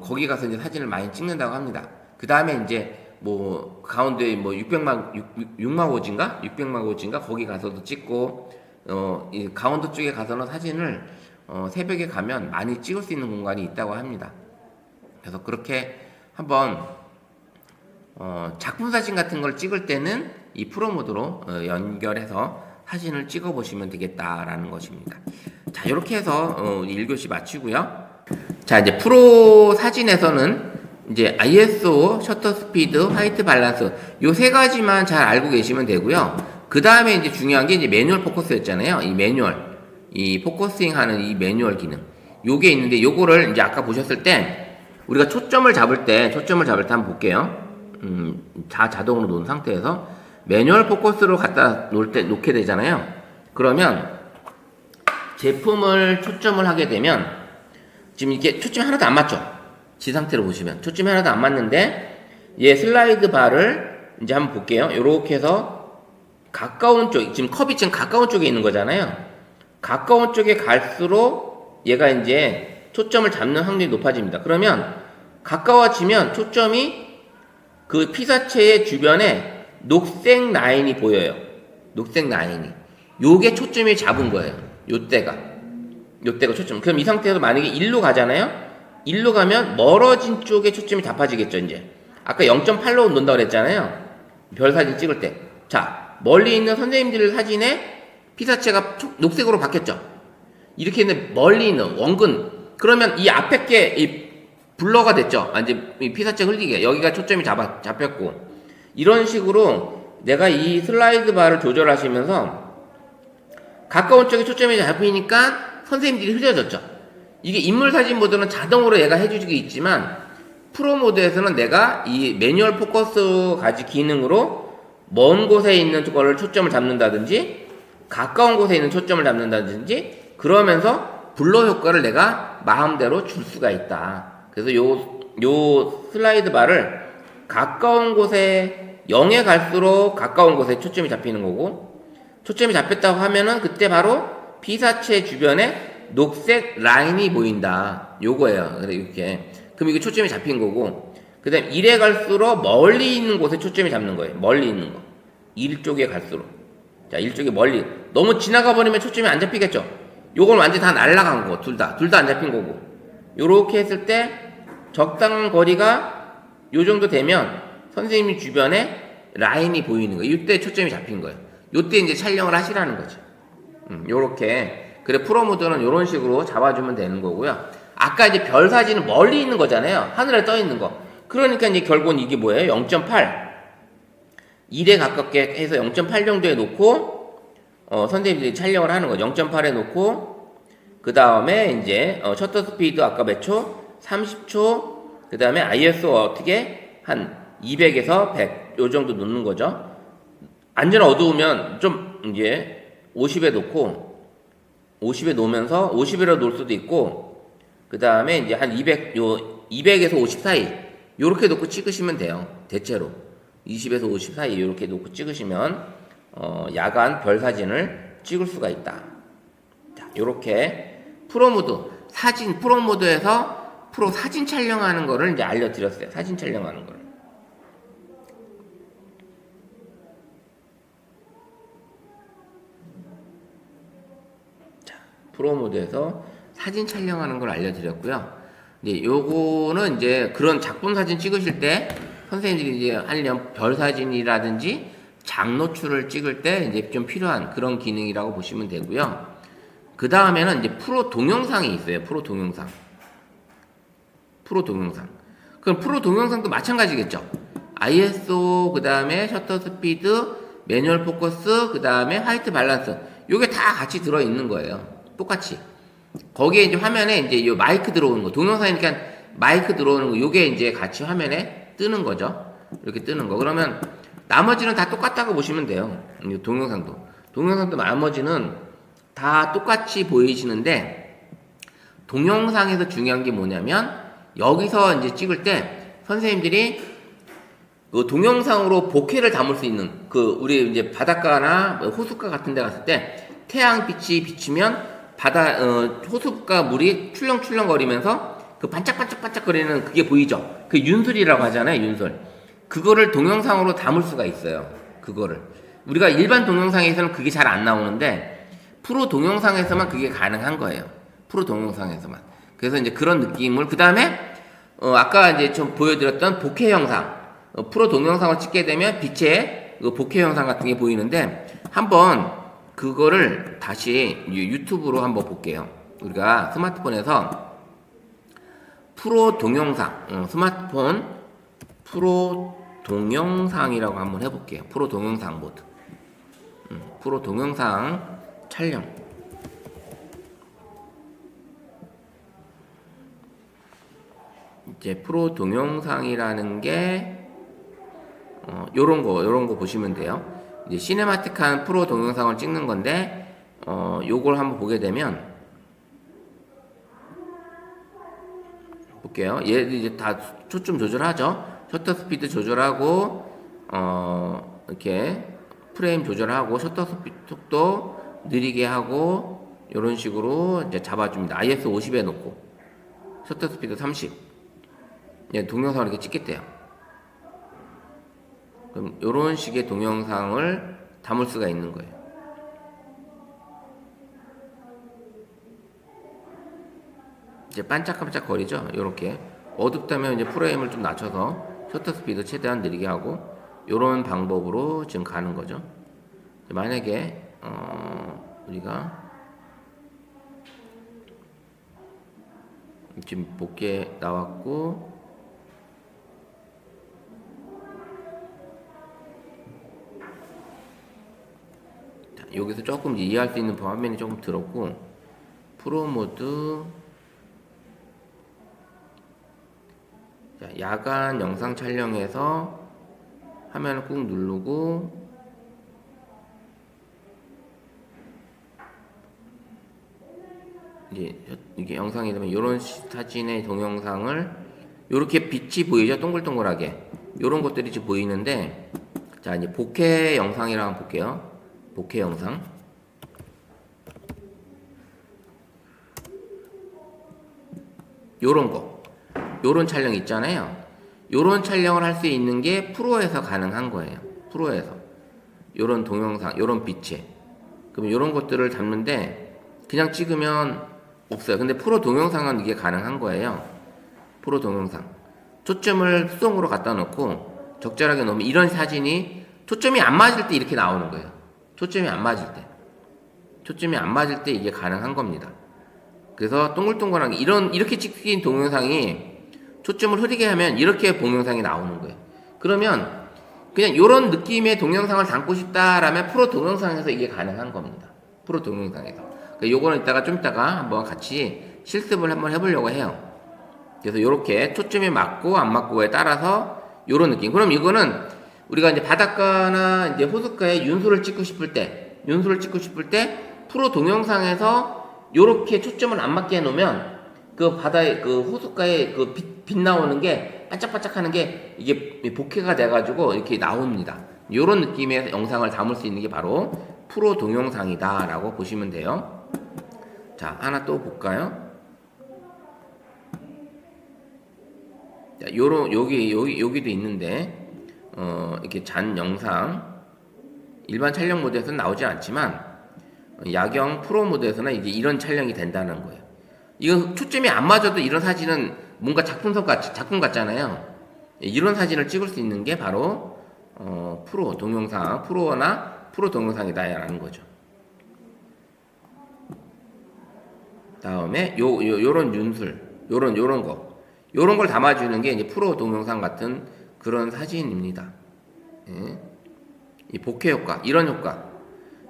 Speaker 1: 거기 가서 이제 사진을 많이 찍는다고 합니다. 그 다음에 이제 뭐 강원도에 뭐 6만 호지인가 거기 가서도 찍고, 이 강원도 쪽에 가서는 사진을 새벽에 가면 많이 찍을 수 있는 공간이 있다고 합니다. 그래서 그렇게 한번 작품 사진 같은 걸 찍을 때는 이 프로모드로 연결해서 사진을 찍어 보시면 되겠다라는 것입니다. 자, 이렇게 해서 1교시 마치고요. 자, 이제 프로 사진에서는 이제 ISO, 셔터 스피드, 화이트 밸런스 요 세 가지만 잘 알고 계시면 되고요. 그 다음에 이제 중요한 게 이제 매뉴얼 포커스였잖아요. 이 매뉴얼, 이 포커싱 하는 이 매뉴얼 기능. 요게 있는데 요거를 이제 아까 보셨을 때 우리가 초점을 잡을 때 한번 볼게요. 자동으로 놓은 상태에서 매뉴얼 포커스로 갖다 놓게 되잖아요. 그러면 제품을 초점을 하게 되면 지금 이게 초점이 하나도 안 맞죠? 지 상태로 보시면 초점이 하나도 안 맞는데, 얘 슬라이드 바를 이제 한번 볼게요. 요렇게 해서 가까운 쪽, 지금 컵이 지금 가까운 쪽에 있는 거잖아요. 가까운 쪽에 갈수록 얘가 이제 초점을 잡는 확률이 높아집니다. 그러면 가까워지면 초점이 그 피사체의 주변에 녹색 라인이 보여요. 녹색 라인이. 요게 초점이 잡은 거예요. 요때가 초점. 그럼 이 상태에서 만약에 1로 가잖아요. 1로 가면 멀어진 쪽에 초점이 잡아지겠죠, 이제. 아까 0.8로 놓는다고 그랬잖아요. 별 사진 찍을 때. 자, 멀리 있는 선생님들 사진에 피사체가 녹색으로 바뀌었죠. 이렇게 있는 멀리 있는 원근. 그러면 이 앞에 게 이 블러가 됐죠. 이제 이 피사체 흘리게. 여기가 초점이 잡혔고. 이런 식으로 내가 이 슬라이드 바를 조절하시면서 가까운 쪽에 초점이 잡히니까 선생님들이 흐려졌죠. 이게 인물 사진 모드는 자동으로 얘가 해주게 있지만 프로 모드에서는 내가 이 매뉴얼 포커스 가지 기능으로 먼 곳에 있는 거를 초점을 잡는다든지 가까운 곳에 있는 초점을 잡는다든지 그러면서 블러 효과를 내가 마음대로 줄 수가 있다. 그래서 요 슬라이드 바를 가까운 곳에 0에 갈수록 가까운 곳에 초점이 잡히는 거고, 초점이 잡혔다고 하면은 그때 바로 피사체 주변에 녹색 라인이 보인다. 요거예요. 이렇게. 그럼 이게 초점이 잡힌 거고, 그 다음 1에 갈수록 멀리 있는 곳에 초점이 잡는 거예요. 멀리 있는 거. 1 쪽에 갈수록. 자, 1 쪽에 멀리. 너무 지나가 버리면 초점이 안 잡히겠죠? 요건 완전히 다 날아간 거. 둘 다 안 잡힌 거고. 요렇게 했을 때 적당한 거리가 요 정도 되면 선생님 주변에 라인이 보이는 거예요. 이때 초점이 잡힌 거예요. 요때 이제 촬영을 하시라는 거죠. 요렇게. 그래, 프로모드는 이런 식으로 잡아주면 되는 거고요. 아까 이제 별 사진은 멀리 있는 거잖아요. 하늘에 떠 있는 거. 그러니까 이제 결국은 이게 뭐예요? 0.8. 1에 가깝게 해서 0.8 정도에 놓고, 선생님들이 촬영을 하는 거죠. 0.8에 놓고, 그 다음에 이제, 셔터 스피드 아까 몇 초? 30초. 그 다음에 ISO 어떻게? 한 200에서 100. 요 정도 놓는 거죠. 완전 어두우면 좀 이제 50에 놓고, 50에 놓으면서 50에로 놓을 수도 있고, 그 다음에 이제 한 200, 200에서 50 사이 요렇게 놓고 찍으시면 돼요. 대체로 20에서 50 사이 요렇게 놓고 찍으시면 야간 별 사진을 찍을 수가 있다. 자, 요렇게 프로 모드에서 프로 사진 촬영하는 거를 이제 알려드렸어요. 사진 촬영하는 거를. 자, 프로 모드에서 사진 촬영하는 걸 알려드렸고요. 이제 요거는 이제 그런 작품 사진 찍으실 때 선생님들이 이제 하려면 별 사진이라든지 장노출을 찍을 때 이제 좀 필요한 그런 기능이라고 보시면 되고요. 그 다음에는 이제 프로 동영상이 있어요. 프로 동영상. 그럼 프로 동영상도 마찬가지겠죠. ISO, 그 다음에 셔터 스피드, 매뉴얼 포커스, 그 다음에 화이트 밸런스. 요게 다 같이 들어있는 거예요. 똑같이. 거기에 이제 화면에 이제 요 마이크 들어오는 거. 동영상이니까 마이크 들어오는 거. 요게 이제 같이 화면에 뜨는 거죠. 이렇게 뜨는 거. 그러면 나머지는 다 똑같다고 보시면 돼요. 동영상도 나머지는 다 똑같이 보이시는데, 동영상에서 중요한 게 뭐냐면, 여기서 이제 찍을 때 선생님들이 그 동영상으로 bokeh를 담을 수 있는 우리 이제 바닷가나 호숫가 같은 데 갔을 때 태양빛이 비치면 호숫가 물이 출렁출렁거리면서 그 반짝반짝반짝거리는 그게 보이죠? 그 윤술이라고 하잖아요, 윤술. 그거를 동영상으로 담을 수가 있어요. 그거를. 우리가 일반 동영상에서는 그게 잘 안 나오는데, 프로 동영상에서만 그게 가능한 거예요. 프로 동영상에서만. 그래서 이제 그런 느낌을, 그 다음에, 아까 이제 좀 보여드렸던 보케 영상. 프로 동영상을 찍게 되면 빛의 보케 영상 같은 게 보이는데, 한번 그거를 다시 유튜브로 한번 볼게요. 우리가 스마트폰에서 프로 동영상, 스마트폰 프로 동영상이라고 한번 해볼게요. 프로 동영상 모드. 프로 동영상 촬영. 이제 프로 동영상이라는 게 요런 거 보시면 돼요. 이제 시네마틱한 프로 동영상을 찍는 건데, 요걸 한번 보게 되면 볼게요. 얘들 이제 다 초점 조절하죠. 셔터 스피드 조절하고, 이렇게 프레임 조절하고, 셔터 스피드 속도 느리게 하고, 요런 식으로 이제 잡아줍니다. IS 50에 놓고, 셔터 스피드 30. 예, 동영상을 이렇게 찍겠대요. 그럼 요런 식의 동영상을 담을 수가 있는 거예요. 이제 반짝반짝 거리죠. 요렇게 어둡다면 이제 프레임을 좀 낮춰서 셔터 스피드 최대한 느리게 하고, 요런 방법으로 지금 가는 거죠. 만약에 우리가 지금 복귀에 나왔고, 자, 여기서 조금 이해할 수 있는 화면이 조금 들었고, 프로 모드, 자, 야간 영상 촬영에서 화면을 꾹 누르고, 이게 영상이 되면 이런 사진의 동영상을 이렇게 빛이 보이죠? 동글동글하게 이런 것들이 지금 보이는데, 자, 이제 보케 영상이라고 한번 볼게요. 보케 영상. 요런 촬영 있잖아요. 요런 촬영을 할 수 있는 게 프로에서 가능한 거예요. 프로에서 요런 동영상, 요런 빛에, 그럼 요런 것들을 담는데 그냥 찍으면 없어요. 근데 프로 동영상은 이게 가능한 거예요. 프로 동영상. 초점을 수동으로 갖다 놓고 적절하게 놓으면 이런 사진이 초점이 안 맞을 때 이렇게 나오는 거예요. 초점이 안 맞을 때 이게 가능한 겁니다. 그래서 동글동글하게 이렇게 찍힌 동영상이 초점을 흐리게 하면 이렇게 동영상이 나오는 거예요. 그러면 그냥 이런 느낌의 동영상을 담고 싶다라면 프로 동영상에서 이게 가능한 겁니다. 프로 동영상에서. 요거는 좀 이따가 한번 같이 실습을 한번 해보려고 해요. 그래서 요렇게 초점이 맞고 안 맞고에 따라서 요런 느낌. 그럼 이거는 우리가 이제 바닷가나 이제 호숫가에 윤술을 찍고 싶을 때 프로 동영상에서 요렇게 초점을 안 맞게 해놓으면 그 바다에 그 호숫가에 그 빛 나오는 게 반짝반짝하는 게 이게 복회가 돼가지고 이렇게 나옵니다. 이런 느낌의 영상을 담을 수 있는 게 바로 프로 동영상이다라고 보시면 돼요. 자, 하나 또 볼까요? 자, 여기도 있는데 이렇게 잔 영상 일반 촬영 모드에서는 나오지 않지만 야경 프로 모드에서는 이제 이런 촬영이 된다는 거예요. 이건 초점이 안 맞아도 이런 사진은 뭔가 작품 같잖아요. 이런 사진을 찍을 수 있는 게 바로 프로 동영상, 프로나 프로 동영상이다라는 거죠. 다음에 요런 윤술, 요런 걸 담아주는 게 이제 프로 동영상 같은 그런 사진입니다. 예. 이 복회 효과, 이런 효과.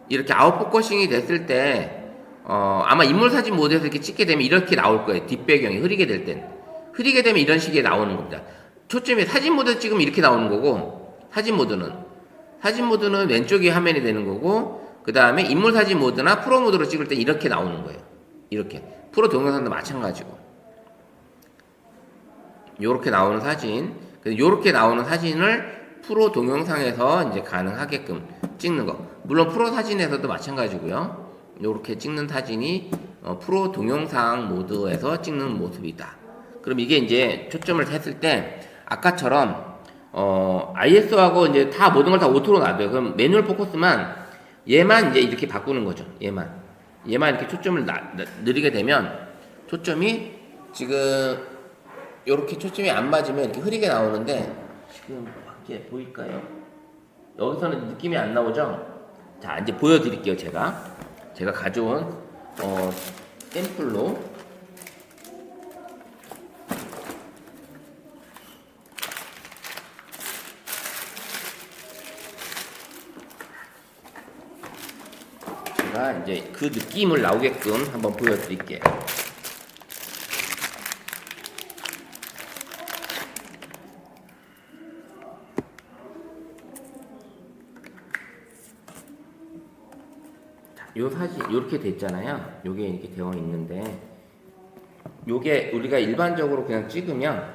Speaker 1: 이렇게 아웃포커싱이 됐을 때 아마 인물 사진 모드에서 이렇게 찍게 되면 이렇게 나올 거예요. 뒷배경이 흐리게 될 땐. 흐리게 되면 이런 식의 나오는 겁니다. 초점이 사진 모드 찍으면 이렇게 나오는 거고, 사진 모드는 왼쪽이 화면이 되는 거고, 그 다음에 인물 사진 모드나 프로 모드로 찍을 때 이렇게 나오는 거예요. 이렇게. 프로 동영상도 마찬가지고. 요렇게 나오는 사진을 프로 동영상에서 이제 가능하게끔 찍는 거. 물론 프로 사진에서도 마찬가지고요. 요렇게 찍는 사진이 프로 동영상 모드에서 찍는 모습이다. 그럼 이게 이제 초점을 했을 때 아까처럼 ISO하고 이제 다 모든 걸 다 오토로 놔둬요. 그럼 매뉴얼 포커스만 얘만 이제 이렇게 바꾸는 거죠. 얘만 이렇게 초점을 느리게 되면 초점이 지금 요렇게 초점이 안 맞으면 이렇게 흐리게 나오는데 지금 밖에 보일까요? 여기서는 느낌이 안 나오죠? 자, 이제 보여드릴게요. 제가 가져온 샘플로 제가 이제 그 느낌을 나오게끔 한번 보여드릴게요. 요 사진 요렇게 돼 있잖아요. 요게 이렇게 되어 있는데 요게 우리가 일반적으로 그냥 찍으면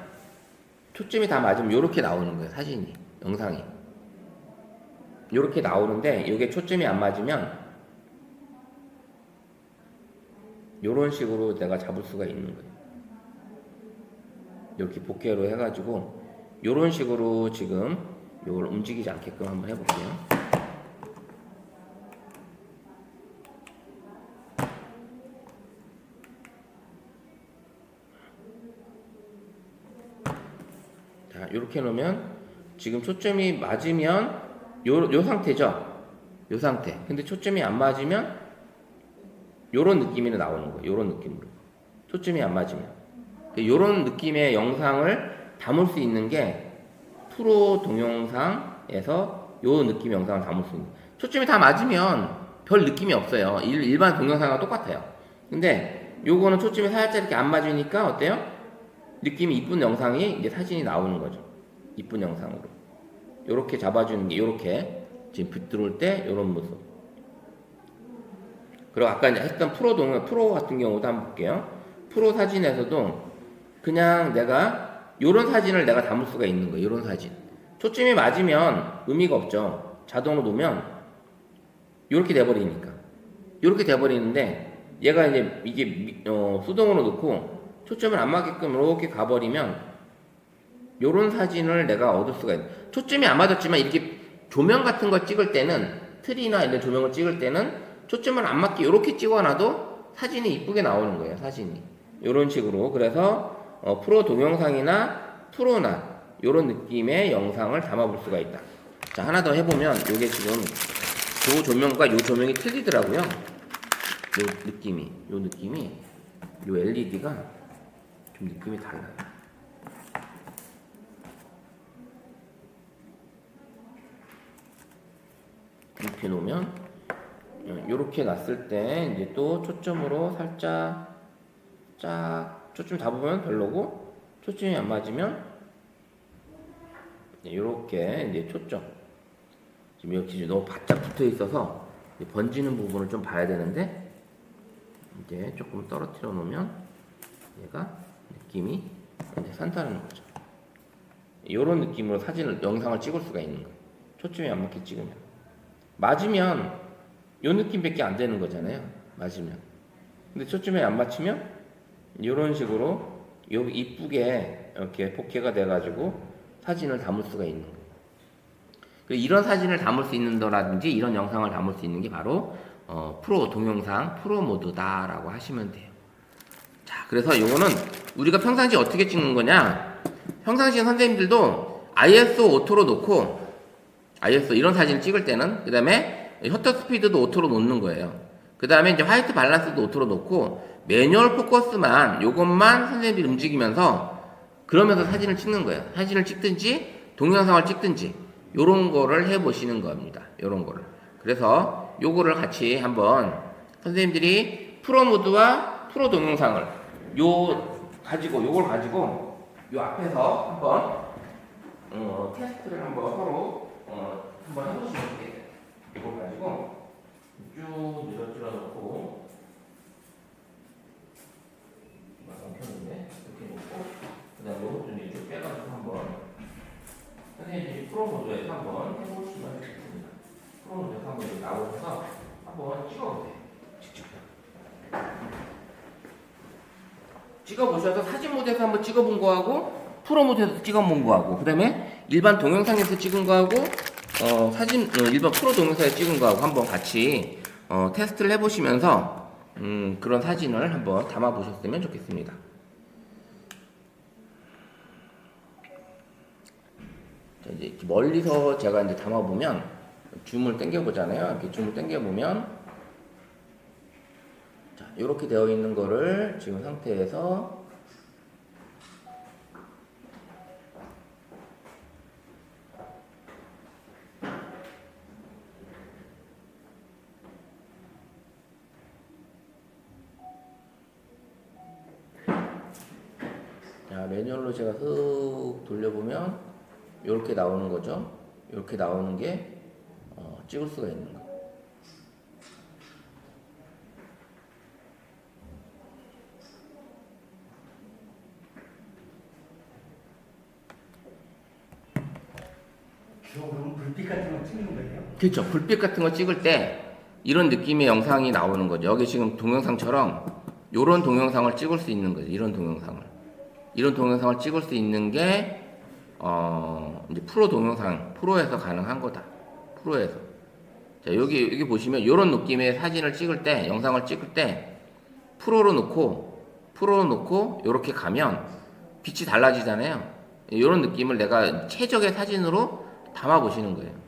Speaker 1: 초점이 다 맞으면 요렇게 나오는 거예요. 사진이, 영상이 요렇게 나오는데 요게 초점이 안 맞으면 요런 식으로 내가 잡을 수가 있는 거예요. 이렇게 복회로 해가지고 요런 식으로 지금 요걸 움직이지 않게끔 한번 해볼게요. 자, 이렇게 놓으면 지금 초점이 맞으면 요 상태죠. 요 상태. 근데 초점이 안 맞으면 요런 느낌이 나오는 거예요. 요런 느낌으로. 초점이 안 맞으면. 요런 느낌의 영상을 담을 수 있는 게 프로 동영상에서 요 느낌 영상을 담을 수 있는 거예요. 초점이 다 맞으면 별 느낌이 없어요. 일반 동영상과 똑같아요. 근데 요거는 초점이 살짝 이렇게 안 맞으니까 어때요? 느낌이 이쁜 영상이 이제 사진이 나오는 거죠. 이쁜 영상으로. 요렇게 잡아주는 게 요렇게 지금 빛 들어올 때 요런 모습. 그리고 아까 이제 했던 프로 같은 경우도 한번 볼게요. 프로 사진에서도 그냥 내가 요런 사진을 내가 담을 수가 있는 거예요. 요런 사진. 초점이 맞으면 의미가 없죠. 자동으로 놓으면 요렇게 돼버리니까. 요렇게 돼버리는데 얘가 이제 이게 수동으로 놓고 초점을 안 맞게끔 이렇게 가버리면 요런 사진을 내가 얻을 수가 있는. 초점이 안 맞았지만 이렇게 조명 같은 거 찍을 때는 트리나 이런 조명을 찍을 때는 초점을 안 맞게 이렇게 찍어놔도 사진이 이쁘게 나오는 거예요. 사진이 요런 식으로. 그래서 프로 동영상이나 프로나 요런 느낌의 영상을 담아볼 수가 있다. 자, 하나 더 해보면 요게 지금 요 조명과 요 조명이 틀리더라고요. 요 느낌이 요 LED가 좀 느낌이 달라요. 이렇게 놓으면 이렇게 놨을 때 이제 또 초점으로 살짝 초점 잡으면 별로고 초점이 안 맞으면 이렇게 이제 초점 지금 여기 너무 바짝 붙어 있어서 번지는 부분을 좀 봐야 되는데 이제 조금 떨어뜨려 놓으면 얘가 느낌이 이제 산다는 거죠. 이런 느낌으로 영상을 찍을 수가 있는 거예요. 초점이 안 맞게 찍으면. 맞으면 요 느낌밖에 안 되는 거잖아요. 맞으면. 근데 초점이 안 맞추면 이런 식으로 여기 이쁘게 이렇게 복회가 돼가지고 사진을 담을 수가 있는 거예요. 이런 사진을 담을 수 있는 거라든지 이런 영상을 담을 수 있는 게 바로 프로 동영상 프로 모드다라고 하시면 돼요. 자, 그래서 요거는 우리가 평상시 어떻게 찍는 거냐? 평상시 선생님들도 ISO 오토로 놓고 ISO 이런 사진을 찍을 때는 그 다음에 셔터 스피드도 오토로 놓는 거예요. 그 다음에 이제 화이트 밸런스도 오토로 놓고 매뉴얼 포커스만 요것만 선생님들이 움직이면서 그러면서 사진을 찍는 거예요. 사진을 찍든지 동영상을 찍든지 요런 거를 해 보시는 겁니다. 요런 거를. 그래서 요거를 같이 한번 선생님들이 프로 모드와 프로 동영상을 요걸 가지고 요 앞에서 한번 테스트를 한번 서로 한번 해보시면 돼요. 이걸 가지고 쭉 늘어뜨려놓고 엉켰는데 이렇게 놓고 그 다음에 요것 좀 이렇게 빼가지고 한번 선생님들이 프로 모드에서 한번 해보시면 되겠습니다. 프로 모드에서 한번 나오셔서 한번 찍어보세요. 직접 찍어보셔서 사진 모드에서 한번 찍어본 거하고 프로 모드에서 찍어본 거하고 그 다음에 일반 동영상에서 찍은 거하고 일반 프로 동영상에 찍은 거하고 한번 같이 테스트를 해보시면서 그런 사진을 한번 담아 보셨으면 좋겠습니다. 자, 이제 멀리서 제가 이제 담아 보면 줌을 당겨 보잖아요. 이렇게 줌을 당겨 보면 자, 이렇게 되어 있는 거를 지금 상태에서 자, 매뉴얼로 제가 쓱 돌려보면 이렇게 나오는 거죠. 이렇게 나오는 게 찍을 수가 있는 거.
Speaker 3: 주로 그럼 불빛 같은 거 찍는 거예요?
Speaker 1: 그렇죠. 불빛 같은 거 찍을 때 이런 느낌의 영상이 나오는 거죠. 여기 지금 동영상처럼 이런 동영상을 찍을 수 있는 거죠. 이런 동영상을 찍을 수 있는 게 이제 프로 동영상 프로에서 가능한 거다. 프로에서. 자, 여기 보시면 이런 느낌의 사진을 찍을 때 영상을 찍을 때 프로로 놓고 이렇게 가면 빛이 달라지잖아요. 이런 느낌을 내가 최적의 사진으로 담아 보시는 거예요.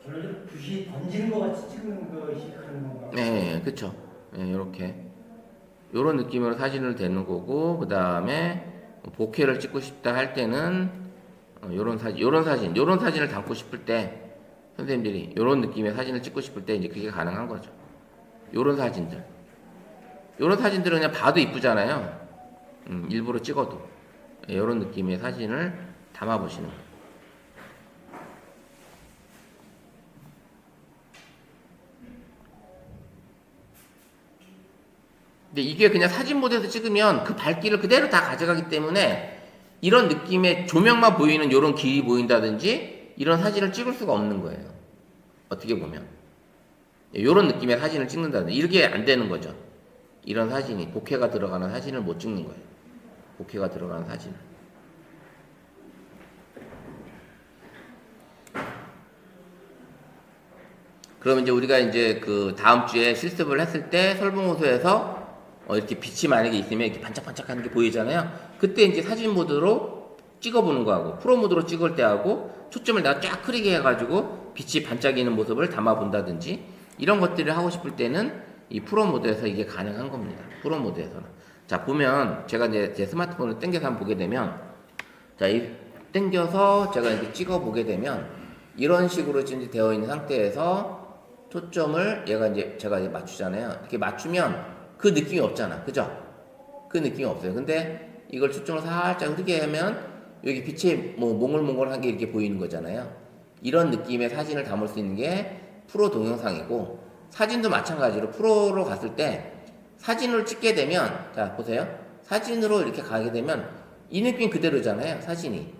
Speaker 3: 저를 빛이 번지는 것 같이 찍는 것이 그런 건가요?
Speaker 1: 네, 그쵸. 네, 이렇게. 요런 느낌으로 사진을 대는 거고, 그 다음에 보케를 찍고 싶다 할 때는, 요런 사진을 담고 싶을 때, 선생님들이 요런 느낌의 사진을 찍고 싶을 때 이제 그게 가능한 거죠. 요런 사진들은 그냥 봐도 이쁘잖아요. 일부러 찍어도. 네, 요런 느낌의 사진을 담아 보시는 거예요. 근데 이게 그냥 사진 모드에서 찍으면 그 밝기를 그대로 다 가져가기 때문에 이런 느낌의 조명만 보이는 이런 길이 보인다든지 이런 사진을 찍을 수가 없는 거예요. 어떻게 보면. 이런 느낌의 사진을 찍는다든지 이렇게 안 되는 거죠. 이런 사진이 복회가 들어가는 사진을 못 찍는 거예요. 복회가 들어가는 사진을. 그럼 이제 우리가 이제 그 다음 주에 실습을 했을 때 설문호소에서 이렇게 빛이 만약에 있으면 이렇게 반짝반짝하는 게 보이잖아요. 그때 이제 사진 모드로 찍어보는 거하고 프로 모드로 찍을 때하고 초점을 내가 쫙 흐리게 해가지고 빛이 반짝이는 모습을 담아본다든지 이런 것들을 하고 싶을 때는 이 프로 모드에서 이게 가능한 겁니다. 프로 모드에서는. 자, 보면 제가 이제 제 스마트폰을 당겨서 한번 보게 되면 자, 이 당겨서 제가 이렇게 찍어 보게 되면 이런 식으로 지금 되어 있는 상태에서 초점을 제가 이제 맞추잖아요. 이렇게 맞추면 그 느낌이 없잖아. 그죠? 그 느낌이 없어요. 근데 이걸 초점을 살짝 흐리게 하면 여기 빛이 뭐 몽글몽글한 게 이렇게 보이는 거잖아요. 이런 느낌의 사진을 담을 수 있는 게 프로 동영상이고, 사진도 마찬가지로 프로로 갔을 때 사진을 찍게 되면, 자 보세요. 사진으로 이렇게 가게 되면 이 느낌 그대로잖아요. 사진이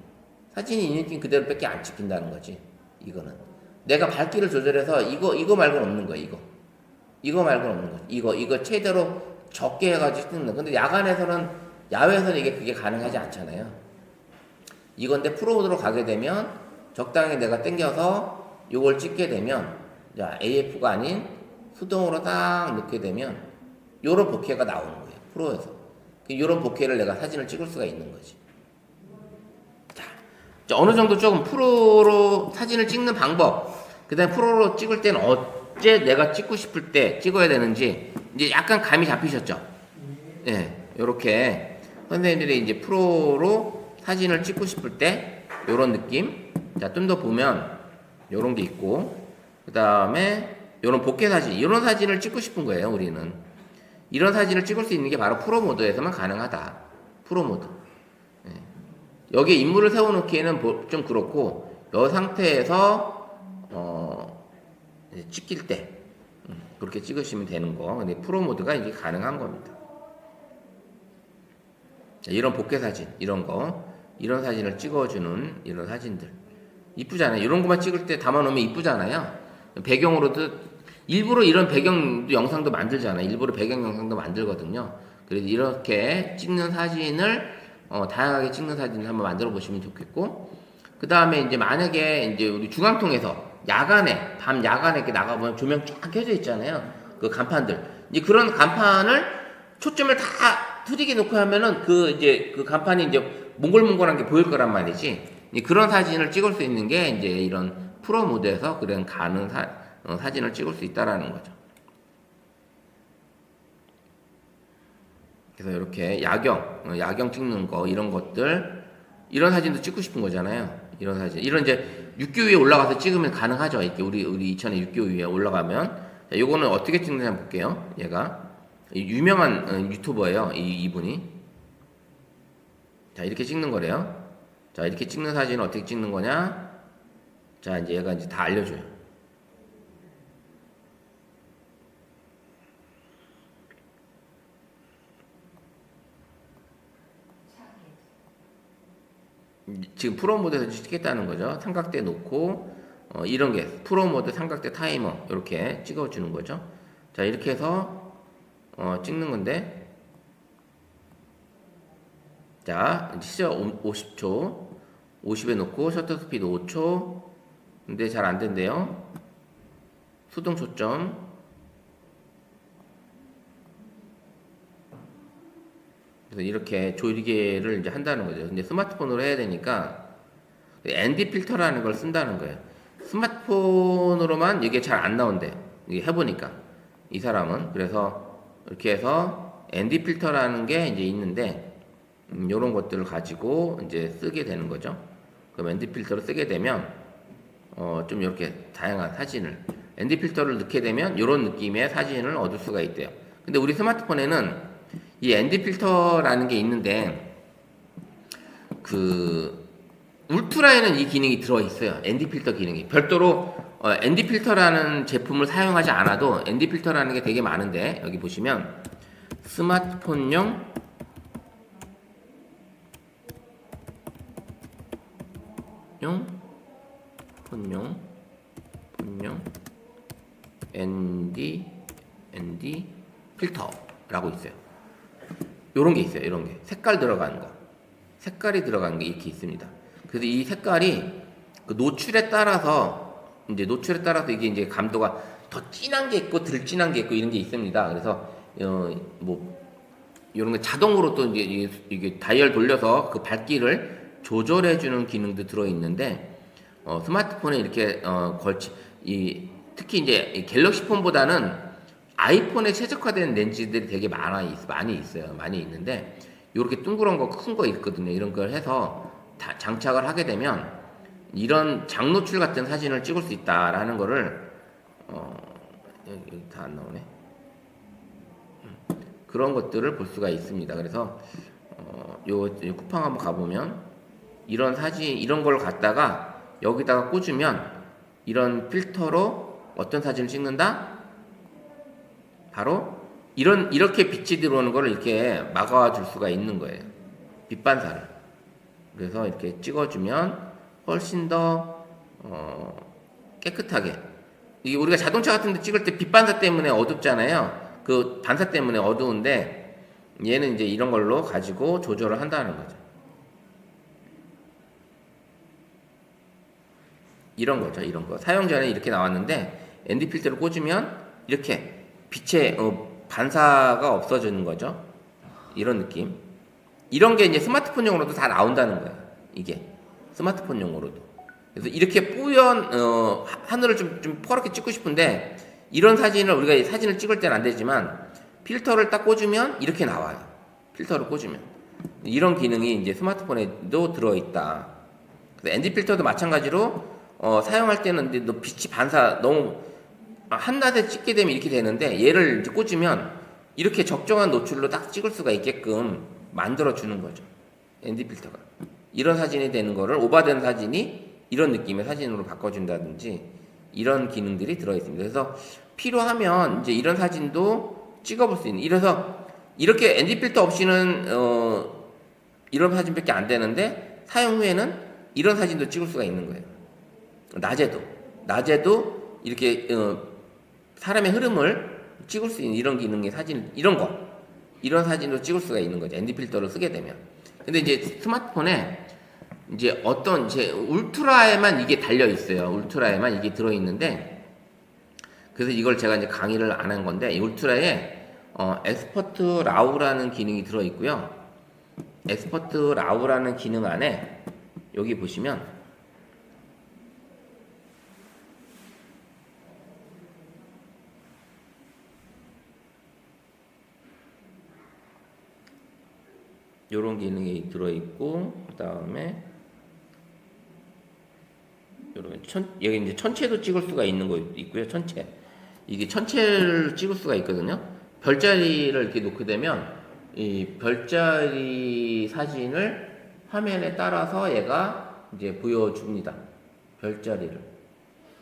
Speaker 1: 이 느낌 그대로밖에 안 찍힌다는 거지. 이거는 내가 밝기를 조절해서 이거 말고는 없는 거야. 이거 말고는 없는 거지. 이거 최대로 적게 해가지고 찍는 거. 근데 야외에서는 그게 가능하지 않잖아요. 이건데 프로모드로 가게 되면 적당히 내가 당겨서 요걸 찍게 되면, 자 AF가 아닌 수동으로 딱 넣게 되면 요런 보케가 나오는 거예요. 프로에서 요런 보케를 내가 사진을 찍을 수가 있는 거지. 자, 어느 정도 조금 프로로 사진을 찍는 방법, 그 다음에 프로로 찍을 때는 어째 내가 찍고 싶을 때 찍어야 되는지 이제 약간 감이 잡히셨죠? 예, 요렇게 선생님들이 이제 프로로 사진을 찍고 싶을 때 요런 느낌. 자, 좀 더 보면 요런 게 있고, 그 다음에 요런 보케 사진, 이런 사진을 찍고 싶은 거예요. 우리는 이런 사진을 찍을 수 있는 게 바로 프로 모드에서만 가능하다. 프로 모드. 예. 여기에 인물을 세워놓기에는 좀 그렇고, 이 상태에서 이제 찍힐 때 그렇게 찍으시면 되는 거. 근데 프로 모드가 이제 가능한 겁니다. 자, 이런 복개 사진, 이런 사진을 찍어주는 이런 사진들 이쁘잖아요. 이런 것만 찍을 때 담아놓으면 이쁘잖아요. 배경으로도 일부러 이런 배경 영상도 만들잖아요. 일부러 배경 영상도 만들거든요. 그래서 이렇게 찍는 사진을 다양하게 찍는 사진을 한번 만들어 보시면 좋겠고, 그 다음에 이제 만약에 이제 우리 중앙통에서 밤 야간에 이렇게 나가보면 조명 쫙 켜져 있잖아요. 그 간판들. 이제 그런 간판을 초점을 다 흐리게 놓고 하면은 그 간판이 이제 몽골몽골한 게 보일 거란 말이지. 그런 사진을 찍을 수 있는 게 이제 이런 프로 모드에서 그런 사진을 찍을 수 있다라는 거죠. 그래서 이렇게 야경 찍는 거, 이런 것들, 이런 사진도 찍고 싶은 거잖아요. 이런 사진, 이런 이제 육교 위에 올라가서 찍으면 가능하죠. 이렇게 우리 이천에 육교 위에 올라가면. 자, 요거는 어떻게 찍는지 한번 볼게요. 얘가 유명한 유튜버예요. 이분이. 자, 이렇게 찍는 거래요. 자, 이렇게 찍는 사진은 어떻게 찍는 거냐? 자, 이제 얘가 이제 다 알려줘요. 지금 프로 모드에서 찍겠다는 거죠. 삼각대 놓고 이런 게 프로 모드 삼각대 타이머 이렇게 찍어주는 거죠. 자, 이렇게 해서 찍는 건데, 자 시작 50초 50에 놓고 셔터 스피드 5초. 근데 잘 안 된대요. 수동 초점. 그래서 이렇게 조리개를 이제 한다는 거죠. 근데 스마트폰으로 해야 되니까 ND 필터라는 걸 쓴다는 거예요. 스마트폰으로만 이게 잘 안 나온대. 이게 해보니까 이 사람은. 그래서 이렇게 해서 ND 필터라는 게 이제 있는데, 요런 것들을 가지고 이제 쓰게 되는 거죠. 그럼 ND 필터를 쓰게 되면 좀 이렇게 다양한 사진을, ND 필터를 넣게 되면 요런 느낌의 사진을 얻을 수가 있대요. 근데 우리 스마트폰에는 이 ND 필터라는 게 있는데, 울트라에는 이 기능이 들어있어요. ND 필터 기능이. 별도로 ND 필터라는 제품을 사용하지 않아도 ND 필터라는 게 되게 많은데, 여기 보시면 스마트폰용 폰용 ND 필터라고 있어요. 요런 게 있어요. 이런 게 색깔이 들어가는 게 이렇게 있습니다. 그래서 이 색깔이 그 노출에 따라서 이게 이제 감도가 더 진한 게 있고 덜 진한 게 있고 이런 게 있습니다. 그래서 이런 거 자동으로 또 이게 다이얼 돌려서 그 밝기를 조절해 주는 기능도 들어 있는데, 스마트폰에 이렇게 특히 이제 갤럭시 폰보다는 아이폰에 최적화된 렌즈들이 되게 많이 있어요. 많이 있는데, 이렇게 둥그런 거 큰 거 있거든요. 이런 걸 해서 장착을 하게 되면 이런 장노출 같은 사진을 찍을 수 있다라는 거를 여기 다 안 나오네. 그런 것들을 볼 수가 있습니다. 그래서 요 쿠팡 한번 가보면 이런 사진, 이런 걸 갖다가 여기다가 꽂으면 이런 필터로 어떤 사진을 찍는다? 바로 이렇게 빛이 들어오는 거를 이렇게 막아줄 수가 있는 거예요. 빛 반사를. 그래서 이렇게 찍어주면 훨씬 더 깨끗하게. 이게 우리가 자동차 같은 데 찍을 때 빛 반사 때문에 어둡잖아요. 그 반사 때문에 어두운데 얘는 이제 이런 걸로 가지고 조절을 한다는 거죠. 이런 거죠. 이런 거. 사용 전에 이렇게 나왔는데 ND 필터를 꽂으면 이렇게 빛의 반사가 없어지는 거죠. 이런 느낌. 이런 게 이제 스마트폰용으로도 다 나온다는 거예요. 이게 스마트폰용으로도. 그래서 이렇게 뿌연 하늘을 좀 퍼렇게 찍고 싶은데 이런 사진을 우리가 사진을 찍을 때는 안 되지만 필터를 딱 꽂으면 이렇게 나와요. 필터를 꽂으면 이런 기능이 이제 스마트폰에도 들어있다. 그래서 ND 필터도 마찬가지로 사용할 때는 이제 빛이 반사 너무 한낮에 찍게 되면 이렇게 되는데 얘를 이제 꽂으면 이렇게 적정한 노출로 딱 찍을 수가 있게끔 만들어 주는 거죠. ND 필터가 이런 사진이 되는 거를 오버된 사진이 이런 느낌의 사진으로 바꿔준다든지 이런 기능들이 들어 있습니다. 그래서 필요하면 이제 이런 사진도 찍어볼 수 있는. 이래서 이렇게 ND 필터 없이는 이런 사진밖에 안 되는데 사용 후에는 이런 사진도 찍을 수가 있는 거예요. 낮에도 이렇게 사람의 흐름을 찍을 수 있는 이런 기능의 사진, 이런 사진도 찍을 수가 있는 거죠. ND 필터를 쓰게 되면. 근데 이제 스마트폰에 이제 이제 울트라에만 이게 달려 있어요. 울트라에만 이게 들어 있는데, 그래서 이걸 제가 이제 강의를 안 한 건데, 이 울트라에 엑스퍼트 라우라는 기능이 들어 있고요. 엑스퍼트 라우라는 기능 안에 여기 보시면 요런 기능이 들어있고, 그 다음에 여기 이제 천체도 찍을 수가 있는 거 있고요. 천체. 이게 천체를 찍을 수가 있거든요. 별자리를 이렇게 놓게 되면 이 별자리 사진을 화면에 따라서 얘가 이제 보여줍니다. 별자리를.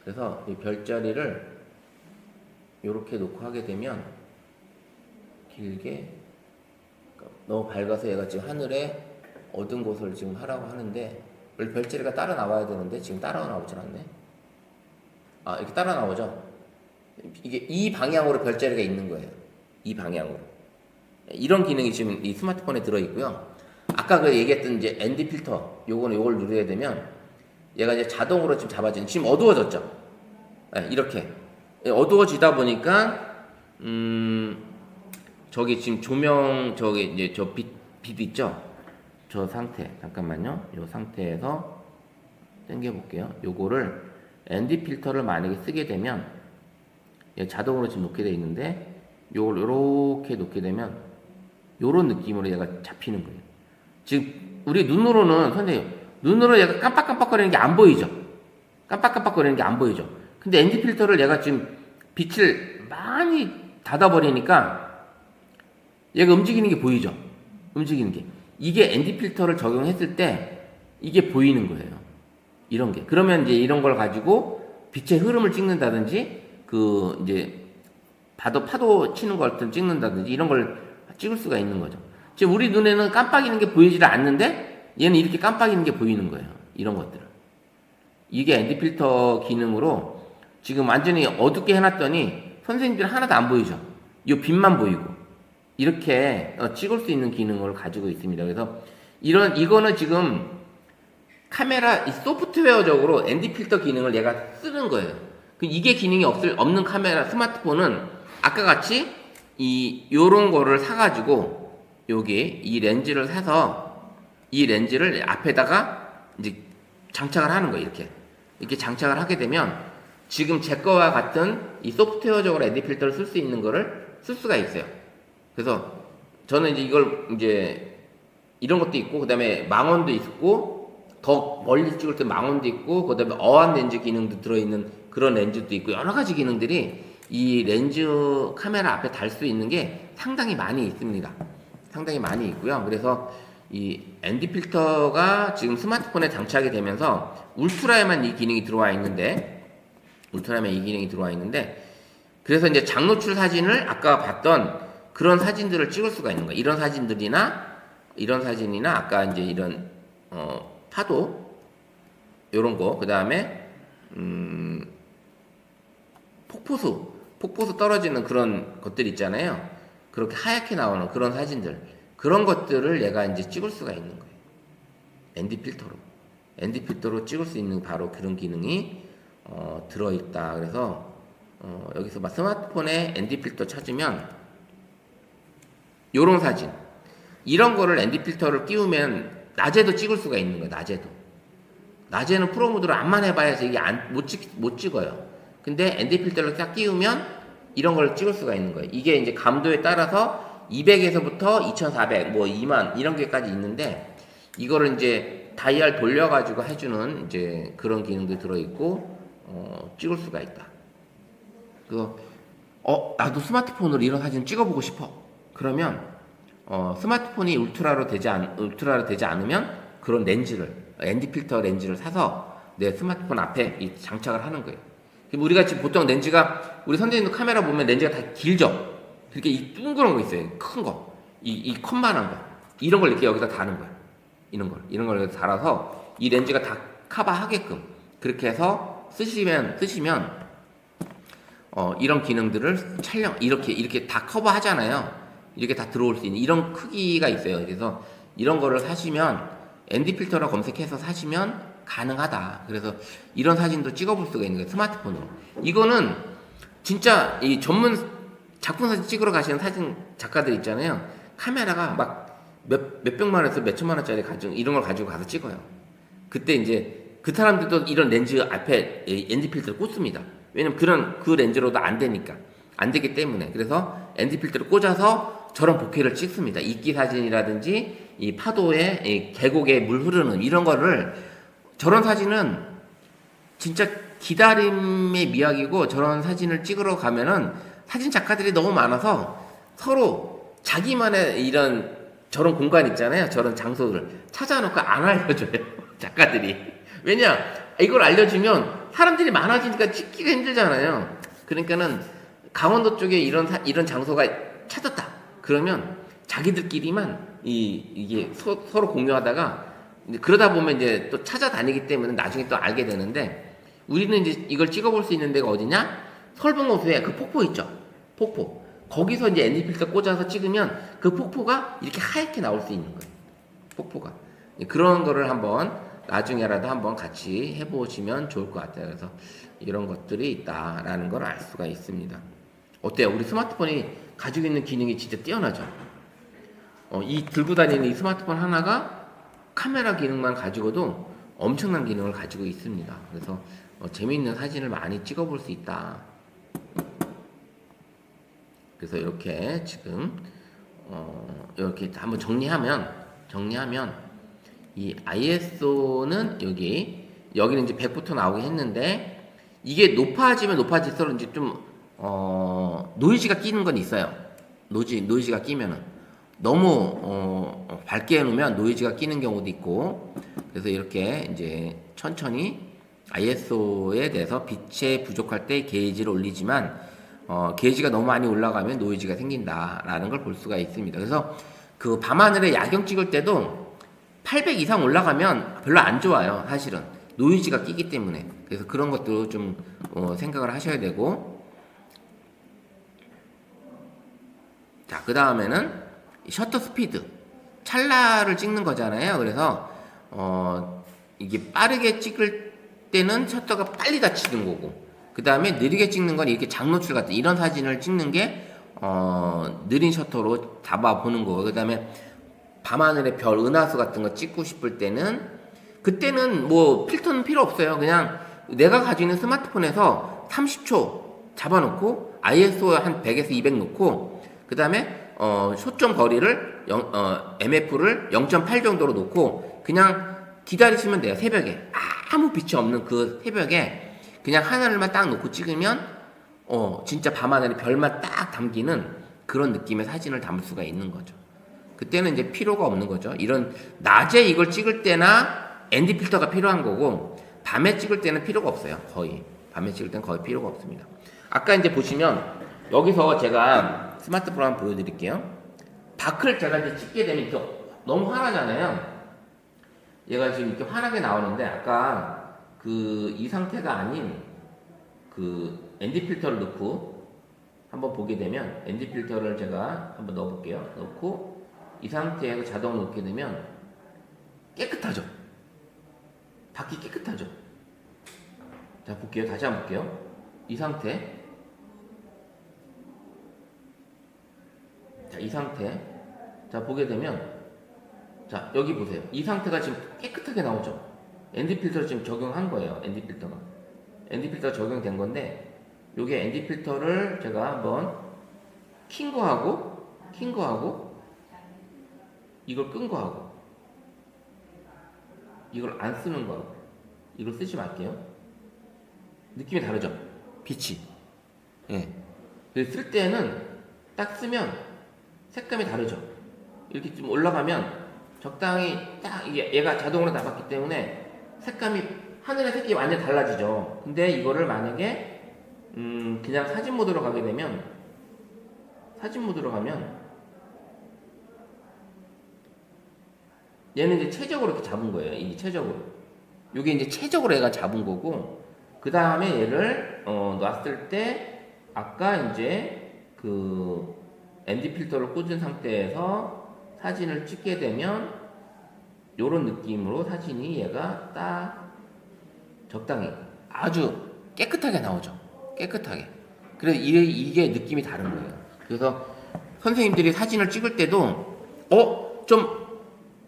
Speaker 1: 그래서 이 별자리를 이렇게 놓고 하게 되면 길게, 너무 밝아서 얘가 지금 하늘에 어두운 곳을 지금 하라고 하는데 원래 별자리가 따라 나와야 되는데 지금 따라 나오질 않네. 이렇게 따라 나오죠. 이게 이 방향으로 별자리가 있는 거예요. 이 방향으로. 이런 기능이 지금 이 스마트폰에 들어 있고요. 아까 그 얘기했던 이제 ND 필터, 요걸 누르게 되면 얘가 이제 자동으로 지금 잡아지는. 지금 어두워졌죠. 이렇게 어두워지다 보니까 저기 지금 조명, 저기 이제 저 빛 있죠? 저 상태, 잠깐만요. 요 상태에서 당겨볼게요. 요거를 ND 필터를 만약에 쓰게 되면 자동으로 지금 놓게 되어 있는데 요걸 요렇게 놓게 되면 요런 느낌으로 얘가 잡히는 거예요. 지금 우리 눈으로는, 선생님, 눈으로 얘가 깜빡깜빡거리는 게 안 보이죠? 깜빡깜빡거리는 게 안 보이죠? 근데 ND 필터를 얘가 지금 빛을 많이 닫아버리니까 얘가 움직이는 게 보이죠? 움직이는 게. 이게 ND 필터를 적용했을 때 이게 보이는 거예요. 이런 게. 그러면 이제 이런 걸 가지고 빛의 흐름을 찍는다든지, 이제 파도 치는 걸 찍는다든지 이런 걸 찍을 수가 있는 거죠. 지금 우리 눈에는 깜빡이는 게 보이지를 않는데 얘는 이렇게 깜빡이는 게 보이는 거예요. 이런 것들을. 이게 ND 필터 기능으로 지금 완전히 어둡게 해놨더니 선생님들 하나도 안 보이죠? 이 빛만 보이고. 이렇게 찍을 수 있는 기능을 가지고 있습니다. 그래서 이거는 지금 카메라 소프트웨어적으로 ND 필터 기능을 얘가 쓰는 거예요. 이게 기능이 없는 카메라 스마트폰은 아까 같이 요런 거를 사가지고 여기 이 렌즈를 사서 이 렌즈를 앞에다가 이제 장착을 하는 거예요. 이렇게 장착을 하게 되면 지금 제 거와 같은 이 소프트웨어적으로 ND 필터를 쓸 수 있는 거를 쓸 수가 있어요. 그래서 저는 이제 이걸 이제 이런 것도 있고, 그 다음에 망원도 있고, 더 멀리 찍을 때 망원도 있고, 그 다음에 어안 렌즈 기능도 들어있는 그런 렌즈도 있고, 여러 가지 기능들이 이 렌즈 카메라 앞에 달 수 있는 게 상당히 많이 있습니다. 상당히 많이 있고요. 그래서 이 ND 필터가 지금 스마트폰에 장착이 되면서 울트라에만 이 기능이 들어와 있는데, 울트라맨 이 기능이 들어와 있는데, 그래서 이제 장노출 사진을 아까 봤던 그런 사진들을 찍을 수가 있는 거예요. 이런 사진들이나 이런 사진이나 아까 이제 이런 파도 요런 거, 그다음에 폭포수 떨어지는 그런 것들 있잖아요. 그렇게 하얗게 나오는 그런 사진들, 그런 것들을 얘가 이제 찍을 수가 있는 거예요. ND 필터로 찍을 수 있는 바로 그런 기능이 들어있다. 그래서 여기서 막 스마트폰에 ND 필터 찾으면 요런 사진, 이런 거를 ND 필터를 끼우면 낮에도 찍을 수가 있는 거예요. 낮에는 프로 모드로 암만 해봐야지 이게 못 찍어요. 근데 ND 필터를 딱 끼우면 이런 걸 찍을 수가 있는 거예요. 이게 이제 감도에 따라서 200에서부터 2400, 뭐 2만 이런 게까지 있는데, 이거를 이제 다이얼 돌려가지고 해주는 이제 그런 기능도 들어있고, 찍을 수가 있다. 나도 스마트폰으로 이런 사진 찍어보고 싶어. 그러면, 스마트폰이 울트라로 되지 않으면 그런 렌즈를, ND 필터 렌즈를 사서 내 스마트폰 앞에 장착을 하는 거예요. 우리가 지금 보통 렌즈가, 우리 선생님도 카메라 보면 렌즈가 다 길죠? 그렇게 이 둥그런 거 있어요. 큰 거. 이 컵만한 거. 이런 걸 이렇게 여기다 다는 거야. 이런 걸 여기다 달아서 이 렌즈가 다 커버하게끔 그렇게 해서 쓰시면, 이런 기능들을 이렇게 다 커버하잖아요. 이렇게 다 들어올 수 있는 이런 크기가 있어요. 그래서 이런 거를 사시면, ND 필터로 검색해서 사시면 가능하다. 그래서 이런 사진도 찍어볼 수가 있는 거예요. 스마트폰으로. 이거는 진짜 이 전문 작품 사진 찍으러 가시는 사진 작가들 있잖아요. 카메라가 막 몇백만 원에서 몇천만 원짜리 이런 걸 가지고 가서 찍어요. 그때 이제 그 사람들도 이런 렌즈 앞에 ND 필터를 꽂습니다. 왜냐면 그 렌즈로도 안 되기 때문에. 그래서 ND 필터를 꽂아서 저런 보케를 찍습니다. 이끼 사진이라든지 이 파도에 이 계곡에 물 흐르는 이런 거를, 저런 사진은 진짜 기다림의 미학이고, 저런 사진을 찍으러 가면은 사진 작가들이 너무 많아서 서로 자기만의 저런 공간 있잖아요. 저런 장소를 찾아놓고 안 알려줘요. 작가들이. 왜냐? 이걸 알려주면 사람들이 많아지니까 찍기가 힘들잖아요. 그러니까는 강원도 쪽에 이런 장소가 찾았다. 그러면 자기들끼리만 이게 서로 공유하다가, 그러다 보면 이제 또 찾아다니기 때문에 나중에 또 알게 되는데, 우리는 이제 이걸 찍어볼 수 있는 데가 어디냐? 설봉호수에 그 폭포 있죠? 폭포. 거기서 이제 ND 필터 꽂아서 찍으면 그 폭포가 이렇게 하얗게 나올 수 있는 거예요. 폭포가. 그런 거를 나중에라도 한번 같이 해보시면 좋을 것 같아요. 그래서 이런 것들이 있다라는 걸 알 수가 있습니다. 어때요? 우리 스마트폰이 가지고 있는 기능이 진짜 뛰어나죠? 이 들고 다니는 이 스마트폰 하나가 카메라 기능만 가지고도 엄청난 기능을 가지고 있습니다. 그래서 재미있는 사진을 많이 찍어볼 수 있다. 그래서 이렇게 지금 이렇게 한번 정리하면 이 ISO는 여기는 이제 100부터 나오게 했는데, 이게 높아지면 높아질수록 이제 좀 노이즈가 끼는 건 있어요. 노이즈가 끼면은 너무 밝게 해놓으면 노이즈가 끼는 경우도 있고, 그래서 이렇게 이제 천천히 ISO에 대해서 빛에 부족할 때 게이지를 올리지만, 게이지가 너무 많이 올라가면 노이즈가 생긴다라는 걸 볼 수가 있습니다. 그래서 그 밤하늘에 야경 찍을 때도 800 이상 올라가면 별로 안 좋아요. 사실은 노이즈가 끼기 때문에. 그래서 그런 것도 좀 생각을 하셔야 되고, 자, 그 다음에는 셔터 스피드, 찰나를 찍는 거잖아요. 그래서 이게 빠르게 찍을 때는 셔터가 빨리 닫히는 거고, 그 다음에 느리게 찍는 건 이렇게 장노출 같은 이런 사진을 찍는 게 느린 셔터로 잡아보는 거고, 그 다음에 밤하늘의 별, 은하수 같은 거 찍고 싶을 때는, 그때는 뭐 필터는 필요 없어요. 그냥 내가 가지고 있는 스마트폰에서 30초 잡아놓고 ISO 한 100에서 200 놓고, 그 다음에 초점 거리를 MF를 0.8 정도로 놓고 그냥 기다리시면 돼요. 새벽에 아무 빛이 없는 그 새벽에 그냥 하늘만 딱 놓고 찍으면 진짜 밤하늘에 별만 딱 담기는 그런 느낌의 사진을 담을 수가 있는 거죠. 그때는 이제 필요가 없는 거죠. 이런 낮에 이걸 찍을 때나 ND 필터가 필요한 거고, 밤에 찍을 때는 필요가 없어요. 거의 밤에 찍을 땐 거의 필요가 없습니다. 아까 이제 보시면 여기서 제가 스마트폰 한번 보여드릴게요. 밖을 제가 이제 찍게 되면 이렇게 너무 환하잖아요. 얘가 지금 이렇게 환하게 나오는데 아까 그 이 상태가 아닌 그 ND 필터를 넣고 한번 보게 되면 ND 필터를 제가 한번 넣어볼게요. 넣고 이 상태에서 자동으로 넣게 되면 깨끗하죠. 밖이 깨끗하죠. 자 볼게요. 다시 한번 볼게요. 이 상태. 자, 이 상태. 자, 보게 되면, 자, 여기 보세요. 이 상태가 지금 깨끗하게 나오죠? ND 필터를 지금 적용한 거예요. ND 필터가. ND 필터가 적용된 건데, 요게 ND 필터를 제가 한번 킨 거 하고, 이걸 끈 거 하고, 이걸 안 쓰는 거 하고, 이걸 쓰지 말게요. 느낌이 다르죠? 빛이. 예. 쓸 때는 딱 쓰면 색감이 다르죠. 이렇게 좀 올라가면 적당히 딱 이게 얘가 자동으로 나갔기 때문에 색감이 하늘의 색이 완전 달라지죠. 근데 이거를 만약에 그냥 사진 모드로 가게 되면 얘는 이제 최적으로 이렇게 잡은 거예요. 이게 최적으로. 이게 이제 최적으로 얘가 잡은 거고 그 다음에 얘를 놨을 때 아까 이제 그 ND 필터를 꽂은 상태에서 사진을 찍게 되면 요런 느낌으로 사진이 얘가 딱 적당히 아주 깨끗하게 나오죠. 깨끗하게. 그래서 이게 느낌이 다른 거예요. 그래서 선생님들이 사진을 찍을 때도 좀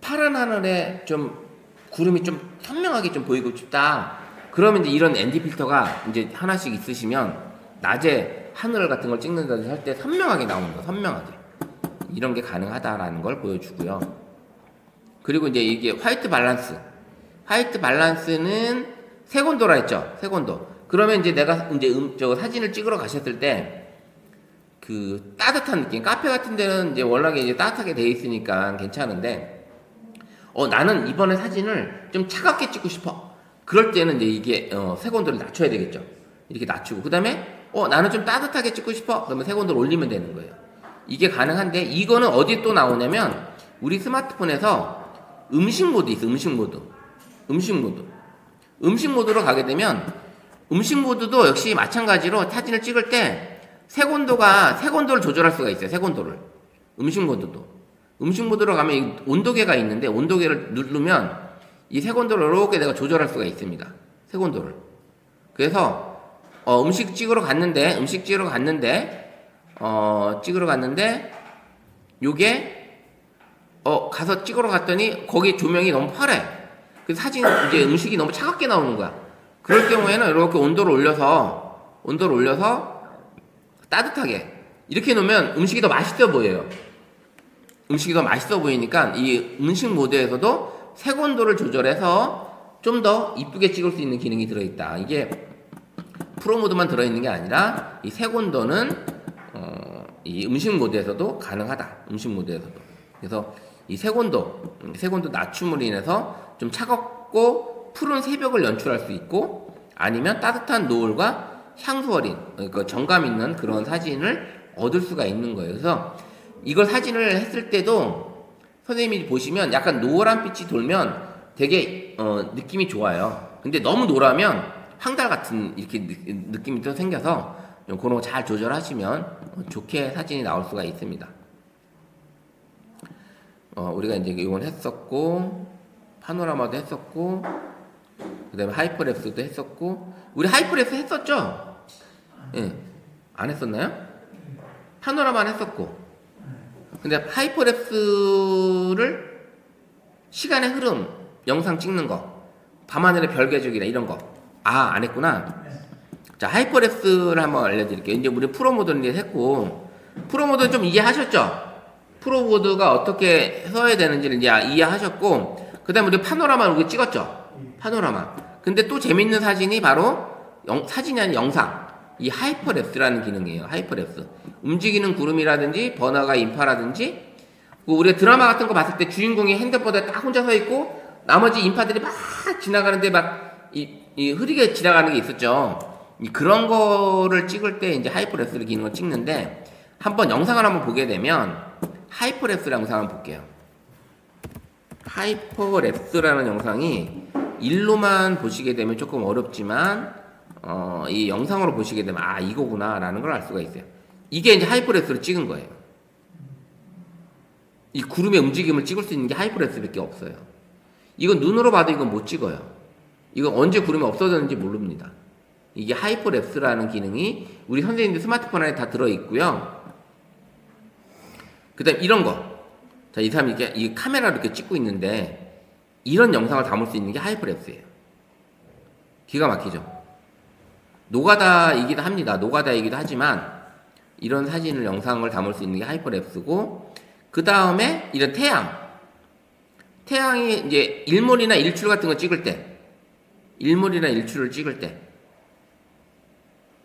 Speaker 1: 파란 하늘에 좀 구름이 좀 선명하게 좀 보이고 싶다. 그러면 이제 이런 ND 필터가 이제 하나씩 있으시면 낮에 하늘 같은 걸 찍는다든지 할 때 선명하게 나오는 거, 선명하게. 이런 게 가능하다라는 걸 보여주고요. 그리고 이제 이게 화이트 밸런스. 화이트 밸런스는 색온도라 했죠? 색온도. 그러면 이제 내가 이제 저 사진을 찍으러 가셨을 때 그 따뜻한 느낌. 카페 같은 데는 이제 워낙에 이제 따뜻하게 돼 있으니까 괜찮은데 나는 이번에 사진을 좀 차갑게 찍고 싶어. 그럴 때는 이제 이게 색온도를 낮춰야 되겠죠. 이렇게 낮추고 그 다음에 나는 좀 따뜻하게 찍고 싶어. 그러면 색온도를 올리면 되는 거예요. 이게 가능한데 이거는 어디 또 나오냐면 우리 스마트폰에서 음식 모드 있어. 음식 모드로 가게 되면 음식 모드도 역시 마찬가지로 사진을 찍을 때 색온도를 조절할 수가 있어요. 색온도를. 음식 모드로 가면 온도계가 있는데 온도계를 누르면 이 색온도를 이렇게 내가 조절할 수가 있습니다. 색온도를. 그래서 음식 찍으러 갔는데 요게 가서 찍으러 갔더니 거기 조명이 너무 파래. 그래서 사진 이제 음식이 너무 차갑게 나오는 거야. 그럴 경우에는 이렇게 온도를 올려서 따뜻하게 이렇게 놓으면 음식이 더 맛있어 보여요. 음식이 더 맛있어 보이니까 이 음식 모드에서도 색온도를 조절해서 좀 더 이쁘게 찍을 수 있는 기능이 들어있다. 이게 프로 모드만 들어있는 게 아니라 이 색온도는 이 음식 모드에서도 가능하다. 음식 모드에서도. 그래서 이 색온도 낮춤으로 인해서 좀 차갑고 푸른 새벽을 연출할 수 있고 아니면 따뜻한 노을과 향수 어린 그러니까 정감 있는 그런 사진을 얻을 수가 있는 거예요. 그래서 이걸 사진을 했을 때도 선생님이 보시면 약간 노란 빛이 돌면 되게 느낌이 좋아요. 근데 너무 노라면 황달 같은 이렇게 느낌이 또 생겨서 그런 거 잘 조절하시면 좋게 사진이 나올 수가 있습니다. 우리가 이제 이건 했었고 파노라마도 했었고 그다음에 하이퍼랩스도 했었고 우리 하이퍼랩스 했었죠? 예. 안 했었나요? 파노라마는 했었고 근데 하이퍼랩스를 시간의 흐름 영상 찍는 거 밤하늘의 별개적이나 이런 거 안 했구나. 자, 하이퍼랩스를 한번 알려드릴게요. 이제 우리 프로모드는 이제 했고, 프로모드 좀 이해하셨죠? 프로모드가 어떻게 써야 되는지를 이제 이해하셨고, 그 다음에 우리 파노라마를 우리 찍었죠? 파노라마. 근데 또 재밌는 사진이 바로, 사진이 아닌 영상. 이 하이퍼랩스라는 기능이에요. 하이퍼랩스. 움직이는 구름이라든지, 버너가 인파라든지, 우리가 드라마 같은 거 봤을 때 주인공이 핸드폰에 딱 혼자 서 있고, 나머지 인파들이 막 지나가는데 막, 이 흐리게 지나가는 게 있었죠. 그런 거를 찍을 때 이제 하이퍼랩스 기능을 찍는데 한번 영상을 한번 보게 되면 하이퍼랩스 영상을 한번 볼게요. 하이퍼랩스라는 영상이 일로만 보시게 되면 조금 어렵지만 이 영상으로 보시게 되면 아 이거구나 라는 걸 알 수가 있어요. 이게 이제 하이퍼랩스로 찍은 거예요. 이 구름의 움직임을 찍을 수 있는 게 하이퍼랩스밖에 없어요. 이건 눈으로 봐도 이건 못 찍어요. 이건 언제 구름이 없어졌는지 모릅니다. 이게 하이퍼랩스라는 기능이 우리 선생님들 스마트폰 안에 다 들어있고요. 그 다음 이런 거. 자, 이 사람이 이렇게 이 카메라로 이렇게 찍고 있는데 이런 영상을 담을 수 있는 게 하이퍼랩스예요. 기가 막히죠? 노가다이기도 합니다. 노가다이기도 하지만 이런 사진을 영상을 담을 수 있는 게 하이퍼랩스고 그 다음에 이런 태양이 이제 일몰이나 일출 같은 거 찍을 때 일몰이나 일출을 찍을 때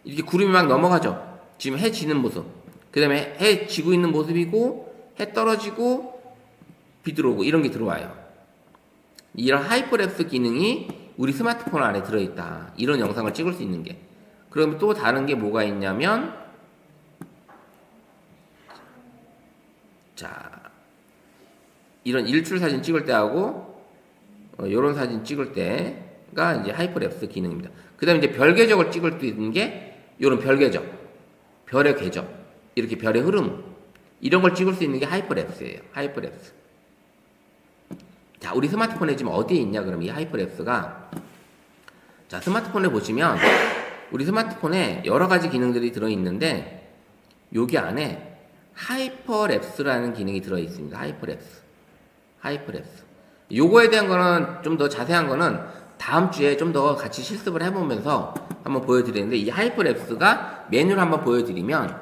Speaker 1: 이렇게 구름이 막 넘어가죠. 지금 해 지는 모습 그 다음에 해 지고 있는 모습이고 해 떨어지고 비 들어오고 이런 게 들어와요. 이런 하이퍼랩스 기능이 우리 스마트폰 안에 들어있다. 이런 영상을 찍을 수 있는 게. 그러면 또 다른 게 뭐가 있냐면 자 이런 일출 사진 찍을 때하고 이런 사진 찍을 때가 이제 하이퍼랩스 기능입니다. 그 다음에 이제 별 궤적을 찍을 수 있는 게 이런 별 궤적, 별의 궤적, 이렇게 별의 흐름 이런 걸 찍을 수 있는 게 하이퍼랩스예요. 하이퍼랩스. 자, 우리 스마트폰에 지금 어디에 있냐 그러면 이 하이퍼랩스가 자 스마트폰에 보시면 우리 스마트폰에 여러 가지 기능들이 들어있는데 여기 안에 하이퍼랩스라는 기능이 들어있습니다. 하이퍼랩스. 요거에 대한 거는 좀 더 자세한 거는 다음 주에 좀 더 같이 실습을 해보면서 한번 보여드리는데 이 하이퍼랩스가 메뉴를 한번 보여드리면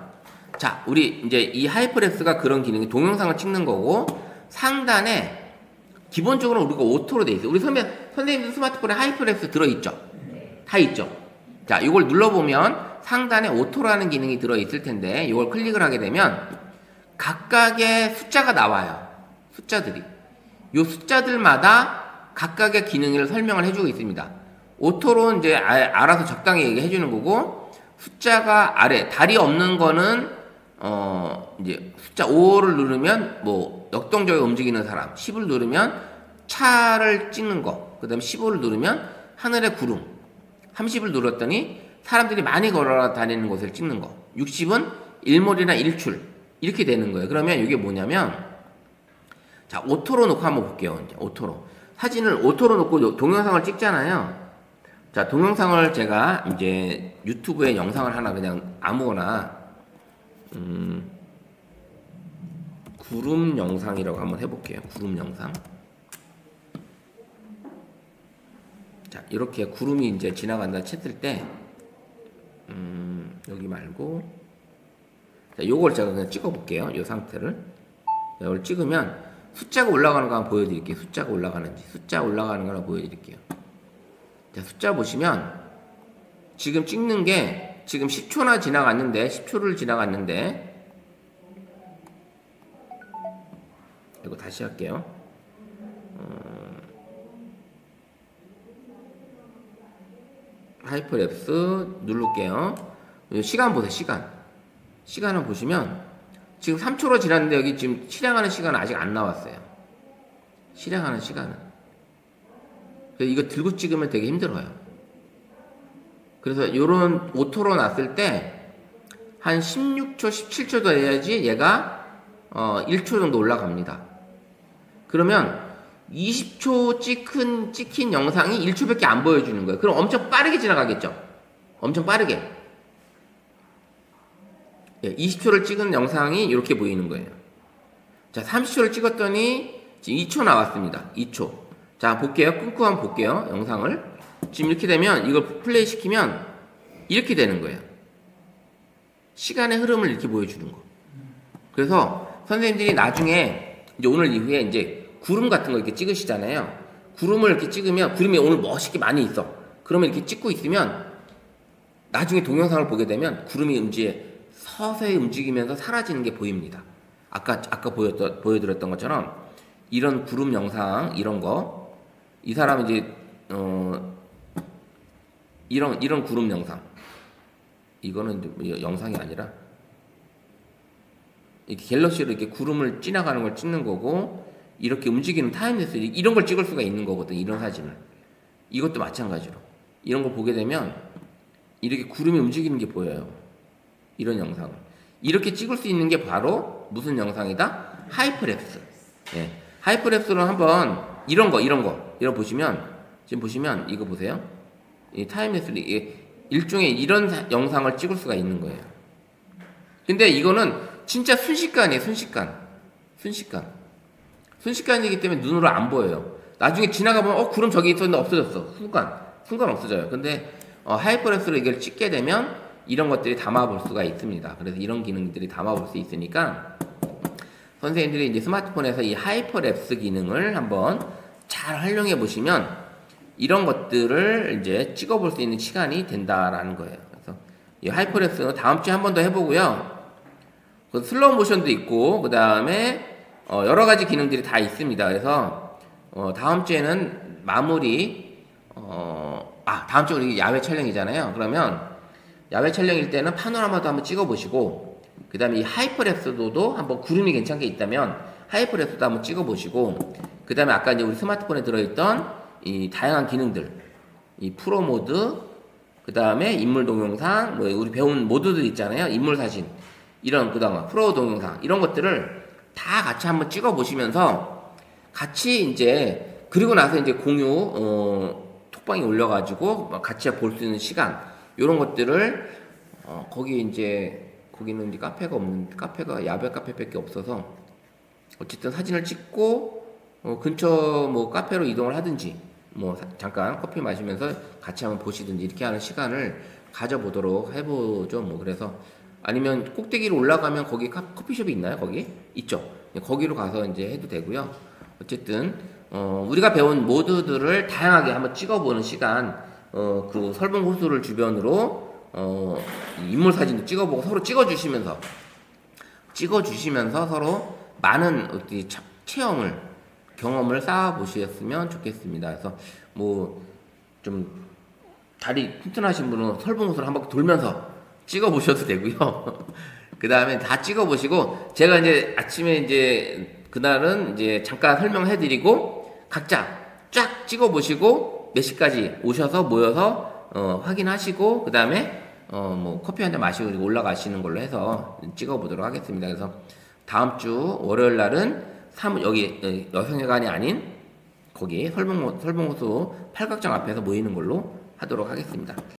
Speaker 1: 자 우리 이제 이 하이퍼랩스가 그런 기능이 동영상을 찍는 거고 상단에 기본적으로 우리가 오토로 돼 있어요. 우리 선생님들 스마트폰에 하이퍼랩스 들어있죠? 다 있죠? 자 이걸 눌러보면 상단에 오토라는 기능이 들어있을 텐데 이걸 클릭을 하게 되면 각각의 숫자가 나와요. 숫자들이 이 숫자들마다 각각의 기능을 설명을 해주고 있습니다. 오토로 이제 알아서 적당히 얘기해 주는 거고 숫자가 아래 달이 없는 거는 이제 숫자 5를 누르면 뭐 역동적으로 움직이는 사람 10을 누르면 차를 찍는 거 그 다음에 15를 누르면 하늘의 구름 30을 눌렀더니 사람들이 많이 걸어 다니는 곳을 찍는 거 60은 일몰이나 일출 이렇게 되는 거예요. 그러면 이게 뭐냐면 자 오토로 놓고 한번 볼게요. 이제 오토로 사진을 오토로 놓고 동영상을 찍잖아요. 자 동영상을 제가 이제 유튜브에 영상을 하나 그냥 아무거나 구름 영상이라고 한번 해볼게요. 구름 영상. 자 이렇게 구름이 이제 지나간다 쳤을 때 여기 말고 자 요걸 제가 그냥 찍어볼게요. 요 상태를 자, 이걸 찍으면 숫자가 올라가는 거 한번 보여드릴게요. 숫자가 올라가는지 숫자 올라가는 거 하나 보여드릴게요. 자 숫자 보시면 지금 찍는 게 지금 10초나 지나갔는데 10초를 지나갔는데 이거 다시 할게요. 하이퍼랩스 누를게요. 시간 보세요. 시간을 보시면 지금 3초로 지났는데 여기 지금 실행하는 시간은 아직 안 나왔어요. 실행하는 시간은. 그래서 이거 들고 찍으면 되게 힘들어요. 그래서 요런 오토로 놨을 때 한 16초, 17초 더 해야지 얘가 1초 정도 올라갑니다. 그러면 20초 찍힌 영상이 1초밖에 안 보여주는 거예요. 그럼 엄청 빠르게 지나가겠죠? 엄청 빠르게. 20초를 찍은 영상이 이렇게 보이는 거예요. 자, 30초를 찍었더니 지금 2초 나왔습니다. 2초. 자, 볼게요. 끊고 한번 볼게요. 영상을. 지금 이렇게 되면 이걸 플레이 시키면 이렇게 되는 거예요. 시간의 흐름을 이렇게 보여주는 거. 그래서 선생님들이 나중에 이제 오늘 이후에 이제 구름 같은 거 이렇게 찍으시잖아요. 구름을 이렇게 찍으면 구름이 오늘 멋있게 많이 있어. 그러면 이렇게 찍고 있으면 나중에 동영상을 보게 되면 구름이 이제 서서히 움직이면서 사라지는 게 보입니다. 아까 보여드렸던 것처럼 이런 구름 영상 이런 거 이 사람은 이제 이런 구름 영상 이거는 영상이 아니라 이렇게 갤럭시로 이렇게 구름을 지나가는 걸 찍는 거고 이렇게 움직이는 타임랩스 이런 걸 찍을 수가 있는 거거든. 이런 사진을. 이것도 마찬가지로 이런 거 보게 되면 이렇게 구름이 움직이는 게 보여요. 이런 영상을 이렇게 찍을 수 있는 게 바로 무슨 영상이다? 하이퍼랩스. 예. 하이퍼랩스로 한번 이런 거 보시면 지금 보시면 이거 보세요. 이 타임랩스로 일종의 이런 영상을 찍을 수가 있는 거예요. 근데 이거는 진짜 순식간이에요. 순식간이기 때문에 눈으로 안 보여요. 나중에 지나가 보면 구름 저기 있었는데 없어졌어. 순간 없어져요. 근데 하이퍼랩스로 이걸 찍게 되면 이런 것들이 담아볼 수가 있습니다. 그래서 이런 기능들이 담아볼 수 있으니까 선생님들이 이제 스마트폰에서 이 하이퍼랩스 기능을 한번 잘 활용해 보시면 이런 것들을 이제 찍어볼 수 있는 시간이 된다라는 거예요. 그래서 이 하이퍼랩스는 다음 주에 한 번 더 해보고요. 그 슬로우 모션도 있고 그 다음에 여러 가지 기능들이 다 있습니다. 그래서 다음 주에는 마무리 다음 주 우리 야외 촬영이잖아요. 그러면 야외 촬영일 때는 파노라마도 한번 찍어보시고 그 다음에 이 하이퍼랩스도 한번 구름이 괜찮게 있다면 하이퍼랩스도 한번 찍어보시고 그 다음에 아까 이제 우리 스마트폰에 들어있던 이 다양한 기능들 이 프로 모드 그 다음에 인물 동영상 뭐 우리 배운 모드들 있잖아요. 인물 사진 이런 그다음 프로 동영상 이런 것들을 다 같이 한번 찍어보시면서 같이 이제 그리고 나서 이제 공유 톡방에 올려가지고 같이 볼 수 있는 시간 이런 것들을 거기 이제 거기는 이제 카페가 없는데 카페가 야외 카페밖에 없어서 어쨌든 사진을 찍고 근처 뭐 카페로 이동을 하든지 뭐 잠깐 커피 마시면서 같이 한번 보시든지 이렇게 하는 시간을 가져보도록 해보죠. 뭐 그래서 아니면 꼭대기로 올라가면 거기 커피숍이 있나요? 거기 있죠. 거기로 가서 이제 해도 되고요. 어쨌든 우리가 배운 모드들을 다양하게 한번 찍어보는 시간. 그 설봉 호수를 주변으로 인물 사진도 찍어보고 서로 찍어주시면서 서로 많은 체험을 경험을 쌓아 보셨으면 좋겠습니다. 그래서 뭐 좀 다리 튼튼하신 분은 설봉 호수를 한번 돌면서 찍어 보셔도 되고요. 그 다음에 다 찍어 보시고 제가 이제 아침에 이제 그날은 이제 잠깐 설명해 드리고 각자 쫙 찍어 보시고 몇 시까지 오셔서 모여서 확인하시고 그 다음에 뭐 커피 한 잔 마시고 올라가시는 걸로 해서 찍어 보도록 하겠습니다. 그래서 다음 주 월요일 날은 여기 여성회관이 아닌 거기 설봉호수 팔각정 앞에서 모이는 걸로 하도록 하겠습니다.